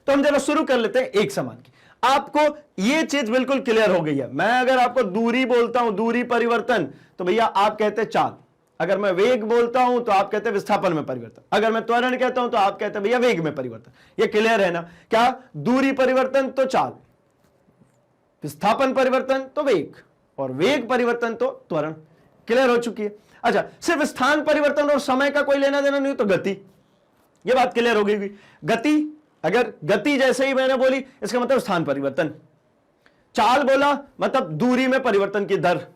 तो हम जरा शुरू कर लेते हैं एक समान की। आपको ये चीज बिल्कुल क्लियर हो गई है। मैं अगर आपको दूरी बोलता हूं, दूरी परिवर्तन, तो भैया आप कहते हैं चाल। अगर मैं वेग बोलता हूं तो आप कहते हैं विस्थापन में परिवर्तन। अगर मैं त्वरण कहता हूं तो आप कहते हैं भैया वेग में परिवर्तन। ये क्लियर है ना, क्या दूरी परिवर्तन तो चाल, विस्थापन परिवर्तन तो वेग, और वेग परिवर्तन तो त्वरण। क्लियर हो चुकी है। अच्छा, सिर्फ स्थान परिवर्तन और समय का कोई लेना देना नहीं तो गति, ये बात क्लियर हो गई। गति, अगर गति जैसे ही मैंने बोली इसका मतलब स्थान परिवर्तन। चाल बोला मतलब दूरी में परिवर्तन की दर।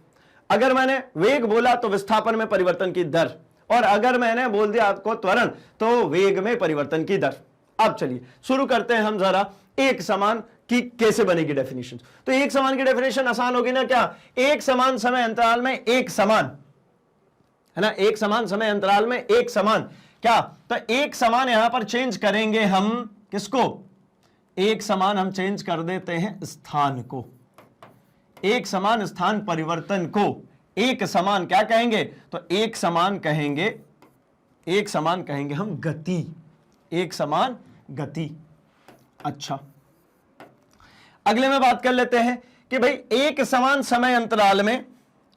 अगर मैंने वेग बोला तो विस्थापन में परिवर्तन की दर, और अगर मैंने बोल दिया आपको त्वरण तो वेग में परिवर्तन की दर। अब चलिए शुरू करते हैं हम जरा एक समान की कैसे बनेगी डेफिनेशन। तो एक समान की डेफिनेशन आसान होगी ना, क्या, एक समान समय अंतराल में एक समान, है ना, एक समान समय अंतराल में एक समान, क्या, तो एक समान यहां पर चेंज करेंगे हम किसको, एक समान हम चेंज कर देते हैं स्थान को, एक समान स्थान परिवर्तन को एक समान क्या कहेंगे, तो एक समान कहेंगे, एक समान कहेंगे हम गति, एक समान गति। अच्छा, अगले में बात कर लेते हैं कि भाई एक समान समय अंतराल में,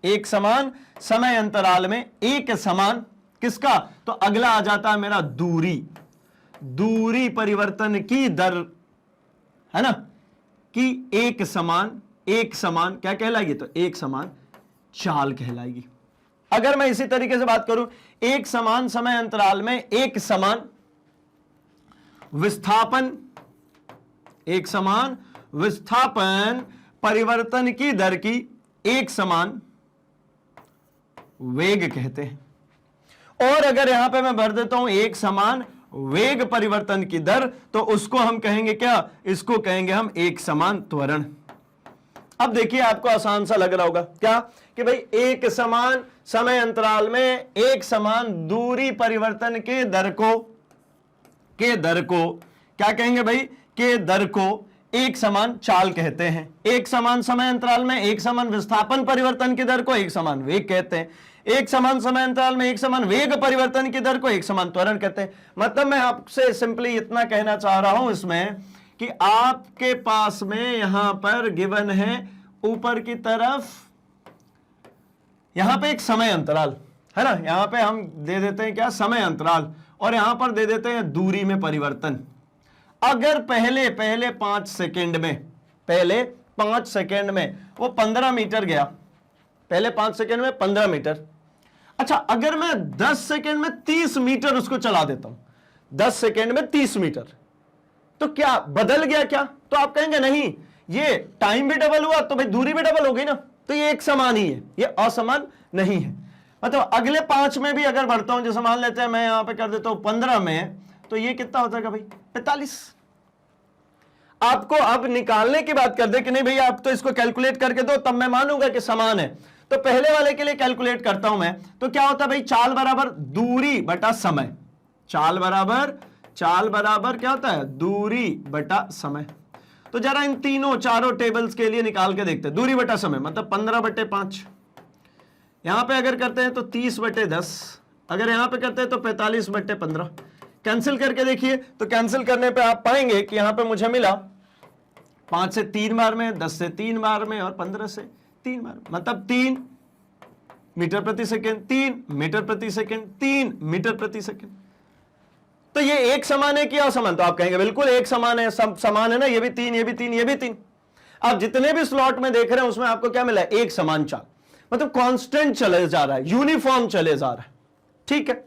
एक समान समय अंतराल में एक समान किसका, तो अगला आ जाता है मेरा दूरी, दूरी परिवर्तन की दर, है ना, कि एक समान क्या कहलाएगी, तो एक समान चाल कहलाएगी। अगर मैं इसी तरीके से बात करूं, एक समान समय अंतराल में एक समान विस्थापन, एक समान विस्थापन परिवर्तन की दर की एक समान वेग कहते हैं। और अगर यहां पे मैं भर देता हूं एक समान वेग परिवर्तन की दर, तो उसको हम कहेंगे क्या, इसको कहेंगे हम एक समान त्वरण। अब देखिए आपको आसान सा लग रहा होगा क्या, कि भाई एक समान समय अंतराल में एक समान दूरी परिवर्तन के दर को क्या कहेंगे भाई, के दर को एक समान चाल कहते हैं। एक समान समय अंतराल में एक समान विस्थापन परिवर्तन की दर को एक समान वेग कहते हैं। एक समान समय अंतराल में एक समान वेग परिवर्तन की दर को एक समान त्वरण कहते हैं। मतलब मैं आपसे सिंपली इतना कहना चाह रहा हूं इसमें कि आपके पास में यहां पर गिवन है ऊपर की तरफ, यहां पे एक समय अंतराल है ना, यहां पे हम दे देते हैं क्या, समय अंतराल, और यहां पर दे देते हैं दूरी में परिवर्तन। अगर पहले 5 सेकंड में, पहले 5 सेकंड में वो 15 मीटर गया, पहले 5 सेकंड में 15 मीटर, अच्छा अगर मैं 10 सेकंड में 30 मीटर उसको चला देता हूं, 10 सेकंड में 30 मीटर, तो क्या बदल गया क्या, तो आप कहेंगे नहीं, ये टाइम भी डबल हुआ तो भाई दूरी भी डबल हो गई ना, तो ये एक समान ही है, ये असमान नहीं है। मतलब अगले 5 में भी अगर बढ़ता हूं, जैसे मान लेते हैं मैं यहां पे कर देता हूं 15 में, तो ये कितना हो जाएगा भाई 45। आपको अब निकालने की बात कर दे कि नहीं भैया आप तो इसको कैलकुलेट करके दो तब मैं मानूंगा कि समान है। तो पहले वाले के लिए कैलकुलेट करता हूं मैं, तो क्या होता है भाई चाल बराबर दूरी बटा समय। चाल बराबर क्या होता है दूरी बटा समय। तो जरा इन तीनों चारों टेबल्स के लिए निकाल के देखते हैं। दूरी बटा समय मतलब 15/5, यहां पे अगर करते हैं तो 30/10, अगर यहां पे करते हैं तो 45/15। कैंसिल करके देखिए, तो कैंसिल करने पे आप पाएंगे कि यहां पे मुझे मिला 5 से 3 बार में, 10 से 3 बार में और 15 से 3 बार, मतलब 3 मीटर प्रति सेकेंड, 3 मीटर प्रति सेकेंड, 3 मीटर प्रति सेकेंड। तो ये एक समान है कि असमान? तो आप कहेंगे बिल्कुल एक समान है, सब समान है ना, ये भी 3, ये भी 3, ये भी 3। आप जितने भी स्लॉट में देख रहे हैं उसमें आपको क्या मिला है? एक समान चाल, मतलब कांस्टेंट चले जा रहा है, यूनिफॉर्म चले जा रहा है। ठीक है,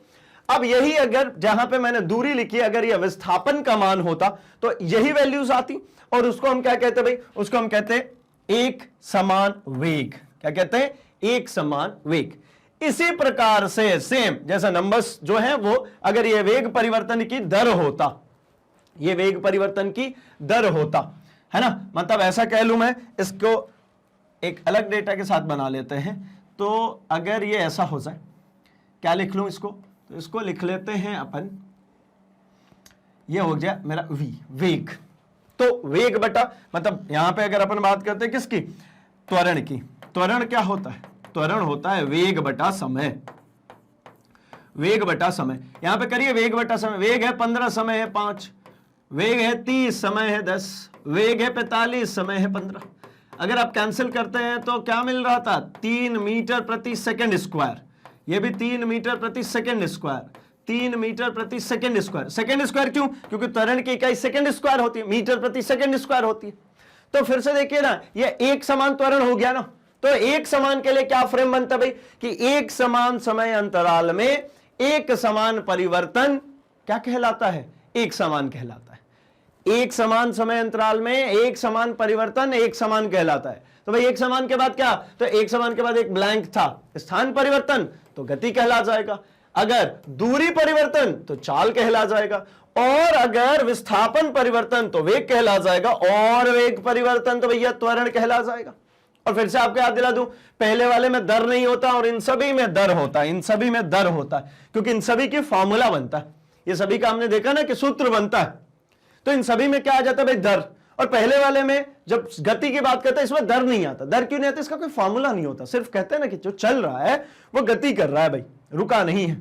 अब यही अगर जहां पे मैंने दूरी लिखी, अगर यह विस्थापन का मान होता तो यही वैल्यूज आती, और उसको हम क्या कहते हैं भाई? उसको हम कहते हैं एक समान वेग। क्या कहते हैं? एक समान वेग। इसी प्रकार से सेम जैसा नंबर्स जो है वो, अगर ये वेग परिवर्तन की दर होता, ये वेग परिवर्तन की दर होता है ना, मतलब ऐसा कह लूं मैं, इसको एक अलग डेटा के साथ बना लेते हैं। तो अगर ये ऐसा हो जाए, क्या लिख लूं इसको? तो इसको लिख लेते हैं अपन, ये हो गया मेरा v, वेग। तो वेग बटा, मतलब यहां पे अगर अपन बात करते हैं किसकी? त्वरण की। त्वरण क्या होता है? त्वरण होता है वेग बटा समय। वेग बटा समय, यहां पे करिए वेग बटा समय। वेग है 15, समय है 5, वेग है 30, समय है 10, वेग है 45, समय है 15। अगर आप कैंसिल करते हैं तो क्या मिल रहा था? 3 मीटर प्रति सेकंड स्क्वायर। ये भी 3 मीटर प्रति सेकंड स्क्वायर, 3 मीटर प्रति सेकंड स्क्वायर। सेकंड स्क्वायर क्यों? क्योंकि त्वरण की इकाई सेकंड स्क्वायर होती है, मीटर प्रति सेकंड स्क्वायर होती है। तो फिर से देखिए ना, ये एक समान त्वरण हो गया ना। तो एक समान के लिए क्या फ्रेम बनता है भाई? कि एक समान समय अंतराल में एक समान परिवर्तन क्या कहलाता है? एक समान कहलाता है। एक समान समय अंतराल में एक समान परिवर्तन एक समान कहलाता है। तो भाई एक समान के बाद क्या? तो एक समान के बाद एक ब्लैंक था, स्थान परिवर्तन तो गति कहला जाएगा, अगर दूरी परिवर्तन तो चाल कहला जाएगा, और अगर विस्थापन परिवर्तन तो वेग कहला जाएगा, और वेग परिवर्तन तो भैया त्वरण कहला जाएगा। और फिर से आपको याद दिला दूं, पहले वाले में दर नहीं होता और इन सभी में दर होता है, इन सभी में दर होता है, क्योंकि इन सभी की फॉर्मूला बनता है। ये सभी का हमने देखा ना कि सूत्र बनता है, तो इन सभी में क्या आ जाता है भाई? दर। और पहले वाले में जब गति की बात करते हैं इसमें दर नहीं आता। दर क्यों नहीं आता? इसका कोई फॉर्मूला नहीं होता, सिर्फ कहते हैं ना कि जो चल रहा है वो गति कर रहा है भाई, रुका नहीं है।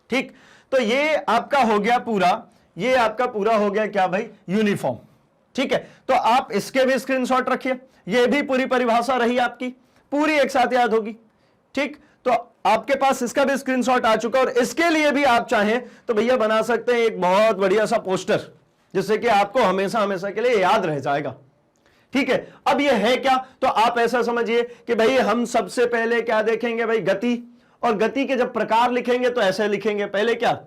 ठीक, तो ये आपका हो गया पूरा, ये आपका पूरा हो गया क्या भाई? यूनिफॉर्म। ठीक है, तो आप इसके भी स्क्रीनशॉट रखिए, ये भी पूरी परिभाषा रही आपकी, पूरी एक साथ याद होगी। ठीक, तो आपके पास इसका भी स्क्रीनशॉट आ चुका, और इसके लिए भी आप चाहें तो भैया बना सकते हैं एक बहुत बढ़िया सा पोस्टर, जिससे कि आपको हमेशा हमेशा के लिए याद रह जाएगा। ठीक है, अब ये है क्या? तो आप ऐसा समझिए कि भाई हम सबसे पहले क्या देखेंगे भाई? गति। और गति के जब प्रकार लिखेंगे तो ऐसे लिखेंगे, पहले क्या?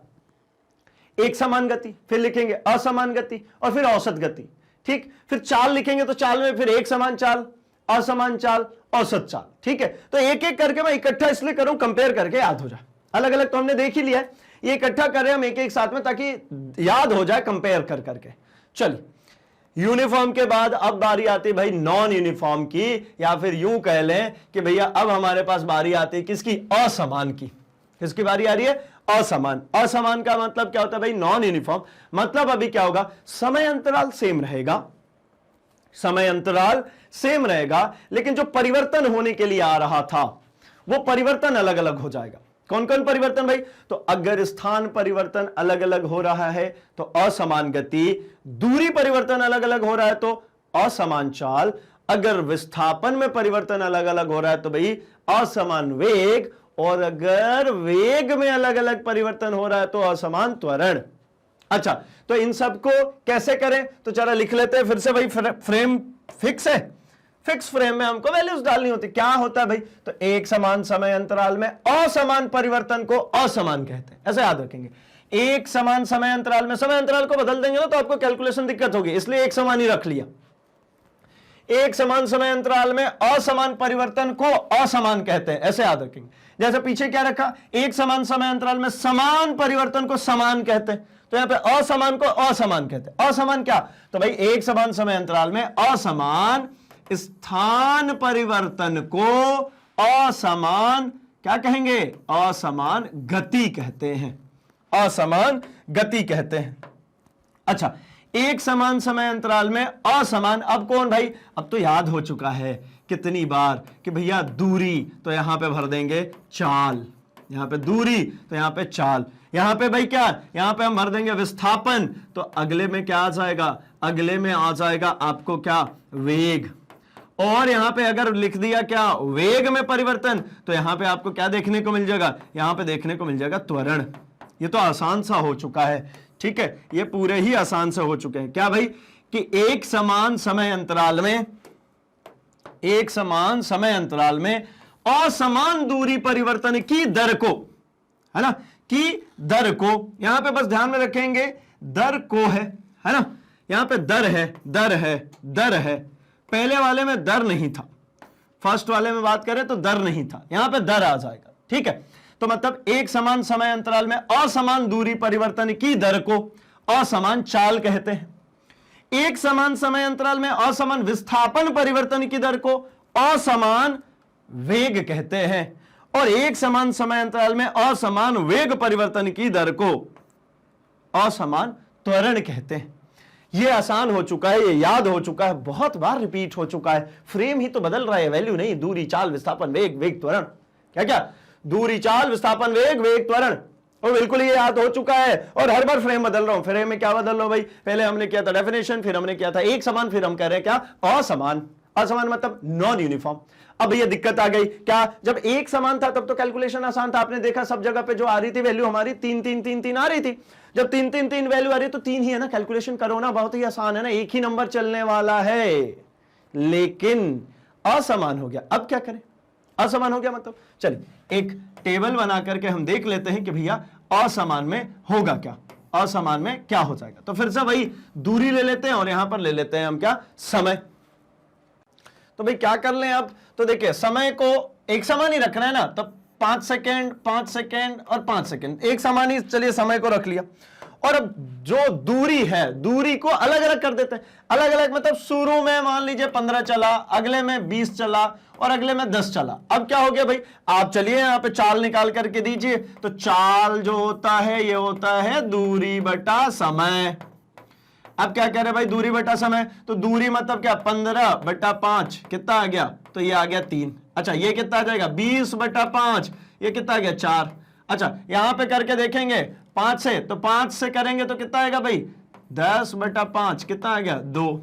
एक समान गति, फिर लिखेंगे असमान गति, और फिर औसत गति। ठीक, फिर चाल लिखेंगे तो चाल में फिर एक समान चाल, असमान चाल, औसत चाल। ठीक है, तो एक एक करके मैं इकट्ठा इसलिए करूं, कंपेयर करके याद हो जाए। अलग अलग तो हमने देख ही लिया है, ये इकट्ठा कर रहे हैं हम एक एक साथ में, ताकि याद हो जाए कंपेयर कर करके। चलिए, यूनिफॉर्म के बाद अब बारी आती है भाई नॉन यूनिफॉर्म की, या फिर यूं कह लें कि भैया अब हमारे पास बारी आती है किसकी? असमान की। किसकी बारी आ रही है? असमान। असमान का मतलब क्या होता है भाई? Non uniform. मतलब अभी क्या होगा? समय अंतराल सेम रहेगा, समय अंतराल सेम रहेगा, लेकिन जो परिवर्तन होने के लिए आ रहा था वो परिवर्तन अलग अलग हो जाएगा। कौन कौन परिवर्तन भाई? तो अगर स्थान परिवर्तन अलग अलग हो रहा है तो असमान गति, दूरी परिवर्तन अलग अलग हो रहा है तो असमान चाल, अगर विस्थापन में परिवर्तन अलग अलग हो रहा है तो भाई असमान वेग, और अगर वेग में अलग अलग परिवर्तन हो रहा है तो असमान त्वरण। अच्छा, तो इन सबको कैसे करें? तो जरा लिख लेते हैं फिर से भाई। फ्रेम फिक्स है, फिक्स फ्रेम में हमको वैल्यूज डालनी होती। क्या होता है भाई? तो एक समान समय अंतराल में असमान परिवर्तन को असमान कहते हैं, ऐसे याद रखेंगे। एक समान समय अंतराल में, समय अंतराल को बदल देंगे ना तो आपको कैलकुलेशन दिक्कत होगी, इसलिए एक समान ही रख लिया। एक समान समय अंतराल में असमान परिवर्तन को असमान कहते हैं, ऐसे याद रखेंगे। जैसे पीछे क्या रखा? एक समान समय अंतराल में समान परिवर्तन को समान कहते हैं, तो यहां पे असमान को असमान कहते हैं। असमान क्या? तो भाई एक समान समय अंतराल में असमान स्थान परिवर्तन को असमान क्या कहेंगे? असमान गति कहते हैं। असमान गति कहते हैं। अच्छा, एक समान समय अंतराल में असमान, अब कौन भाई? अब तो याद हो चुका है कितनी बार कि भैया दूरी, तो यहां पे भर देंगे चाल, यहां पे दूरी तो यहां पे चाल, यहां पे भाई क्या, यहां पे हम भर देंगे विस्थापन, तो अगले में क्या आ जाएगा? अगले में आ जाएगा आपको क्या? वेग। और यहां पे अगर लिख दिया क्या? वेग में परिवर्तन, तो यहां पे आपको क्या देखने को मिल जाएगा? यहां पे देखने को मिल जाएगा त्वरण। ये तो आसान सा हो चुका है, ठीक है, ये पूरे ही आसान से हो चुके हैं। क्या भाई? कि एक समान समय अंतराल में, एक समान समय अंतराल में असमान दूरी परिवर्तन की दर को, है ना, की दर को, यहां पे बस ध्यान में रखेंगे दर को है ना, यहां पे दर है, दर है, दर है। पहले वाले में दर नहीं था, फर्स्ट वाले में बात करें तो दर नहीं था, यहां पे दर आ जाएगा, ठीक है। तो मतलब एक समान समय अंतराल में असमान दूरी परिवर्तन की दर को असमान चाल कहते हैं। एक समान समय अंतराल में असमान विस्थापन परिवर्तन की दर को असमान वेग कहते हैं। और एक समान समय अंतराल में असमान वेग परिवर्तन की दर को असमान त्वरण कहते हैं। यह आसान हो चुका है, यह याद हो चुका है, बहुत बार रिपीट हो चुका है, फ्रेम ही तो बदल रहा है, वैल्यू नहीं। दूरी, चाल, विस्थापन, वेग, वेग, त्वरण, क्या क्या? दूरी, चाल, विस्थापन, वेग, वेग, त्वरण, और बिल्कुल ये याद हो चुका है। और हर बार फ्रेम बदल रहा हूं। फ्रेम में क्या बदल रहा हूं भाई? पहले हमने किया था डेफिनेशन, फिर हमने किया था एक समान, फिर हम कह रहे हैं क्या? असमान। असमान मतलब नॉन यूनिफॉर्म। अब ये दिक्कत आ गई क्या? जब एक समान था तब तो कैलकुलेशन आसान था, आपने देखा सब जगह पे जो आ रही थी वैल्यू हमारी 3 3 3 3 आ रही थी। जब 3 3 3 वैल्यू आ रही है तो 3 ही है ना, कैलकुलेशन करो ना, बहुत ही आसान है ना, एक ही नंबर चलने वाला है। लेकिन असमान हो गया, अब क्या करें? असमान हो गया मतलब चलिए एक टेबल बना करके हम देख लेते हैं कि भैया असमान में होगा क्या, असमान में क्या हो जाएगा। तो फिर से वही दूरी ले लेते हैं और यहां पर ले लेते हैं हम क्या? समय। तो भाई क्या कर लें अब? तो देखिए समय को एक समान ही रखना है ना, तो 5 सेकेंड 5 सेकेंड और 5 सेकेंड एक समान ही, चलिए समय को रख लिया। और अब जो दूरी है, दूरी को अलग अलग कर देते हैं। अलग अलग मतलब शुरू में मान लीजिए 15 चला, अगले में 20 चला और अगले में 10 चला। अब क्या हो गया भाई? आप चलिए यहां पे चाल निकाल करके दीजिए। तो चाल जो होता है ये होता है दूरी बटा समय। अब क्या कह रहे भाई? दूरी बटा समय। तो दूरी मतलब क्या? 15 बटा 5 कितना आ गया? तो ये आ गया 3। अच्छा ये कितना आ जाएगा? 20 बटा 5, ये कितना आ गया? 4। अच्छा यहां पे करके देखेंगे 5 से, तो 5 से करेंगे तो कितना आएगा भाई? 10 बटा 5 कितना आ गया? 2।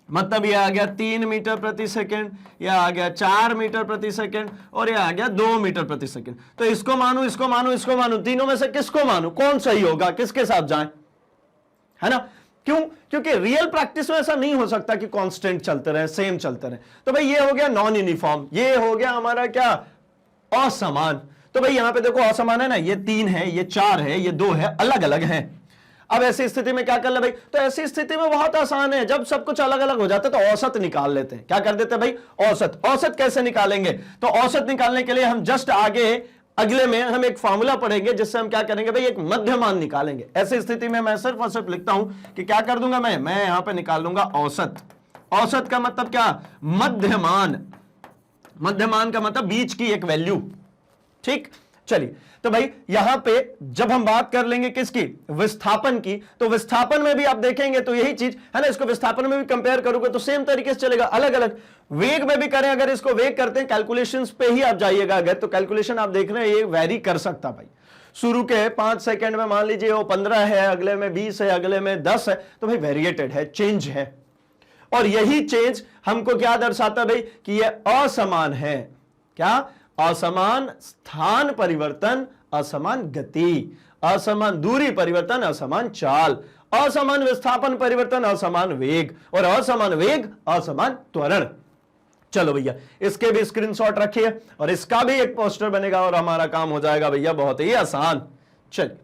मतलब ये आ गया 3 मीटर प्रति सेकेंड, यह आ गया 4 मीटर प्रति सेकेंड और यह आ गया 2 मीटर प्रति सेकेंड। तो इसको मानू, इसको मानू, इसको मानू, तीनों में से किसको मानू? कौन सही होगा? किसके साथ जाएं? है ना? क्यों? क्योंकि रियल प्रैक्टिस में ऐसा नहीं हो सकता कि कांस्टेंट चलते रहे, सेम चलते रहे। तो भाई ये हो गया नॉन यूनिफॉर्म, ये हो गया हमारा क्या? असमान। तो भाई यहां पे देखो असमान है ना, ये 3 है, ये 4 है, ये 2 है, अलग अलग है। अब ऐसी स्थिति में क्या कर ले भाई? तो ऐसी स्थिति में बहुत आसान है, जब सब कुछ अलग अलग हो जाता है तो औसत निकाल लेते हैं। क्या कर देते हैं भाई? औसत। औसत कैसे निकालेंगे? तो औसत निकालने के लिए हम जस्ट आगे अगले में हम एक फॉर्मूला पढ़ेंगे जिससे हम क्या करेंगे भाई? एक मध्यमान निकालेंगे। ऐसी स्थिति में मैं सिर्फ और सिर्फ लिखता हूं कि क्या कर दूंगा मैं यहां पे निकाल लूंगा औसत। औसत का मतलब क्या? मध्यमान। मध्यमान का मतलब बीच की एक वैल्यू, ठीक। चलिए तो भाई यहां पे जब हम बात कर लेंगे किसकी? विस्थापन की। तो विस्थापन में भी आप देखेंगे तो यही चीज है ना, इसको विस्थापन में भी कंपेयर करोगे तो सेम तरीके से चलेगा, अलग अलग। वेग में भी करें, अगर इसको वेग करते हैं कैलकुलेशंस पे ही आप जाइएगा अगर, तो कैलकुलेशन आप देख रहे हैं ये वेरी कर सकता भाई। शुरू के 5 सेकेंड में मान लीजिए वो 15 है, अगले में 20 है, अगले में 10 है, तो भाई वेरिएटेड है, चेंज है। और यही चेंज हमको क्या दर्शाता भाई? कि ये असमान है। क्या? असमान स्थान परिवर्तन, असमान गति, असमान दूरी परिवर्तन, असमान चाल, असमान विस्थापन परिवर्तन, असमान वेग, और असमान वेग असमान त्वरण। चलो भैया इसके भी स्क्रीनशॉट रखिए और इसका भी एक पोस्टर बनेगा और हमारा काम हो जाएगा भैया बहुत ही आसान। चलिए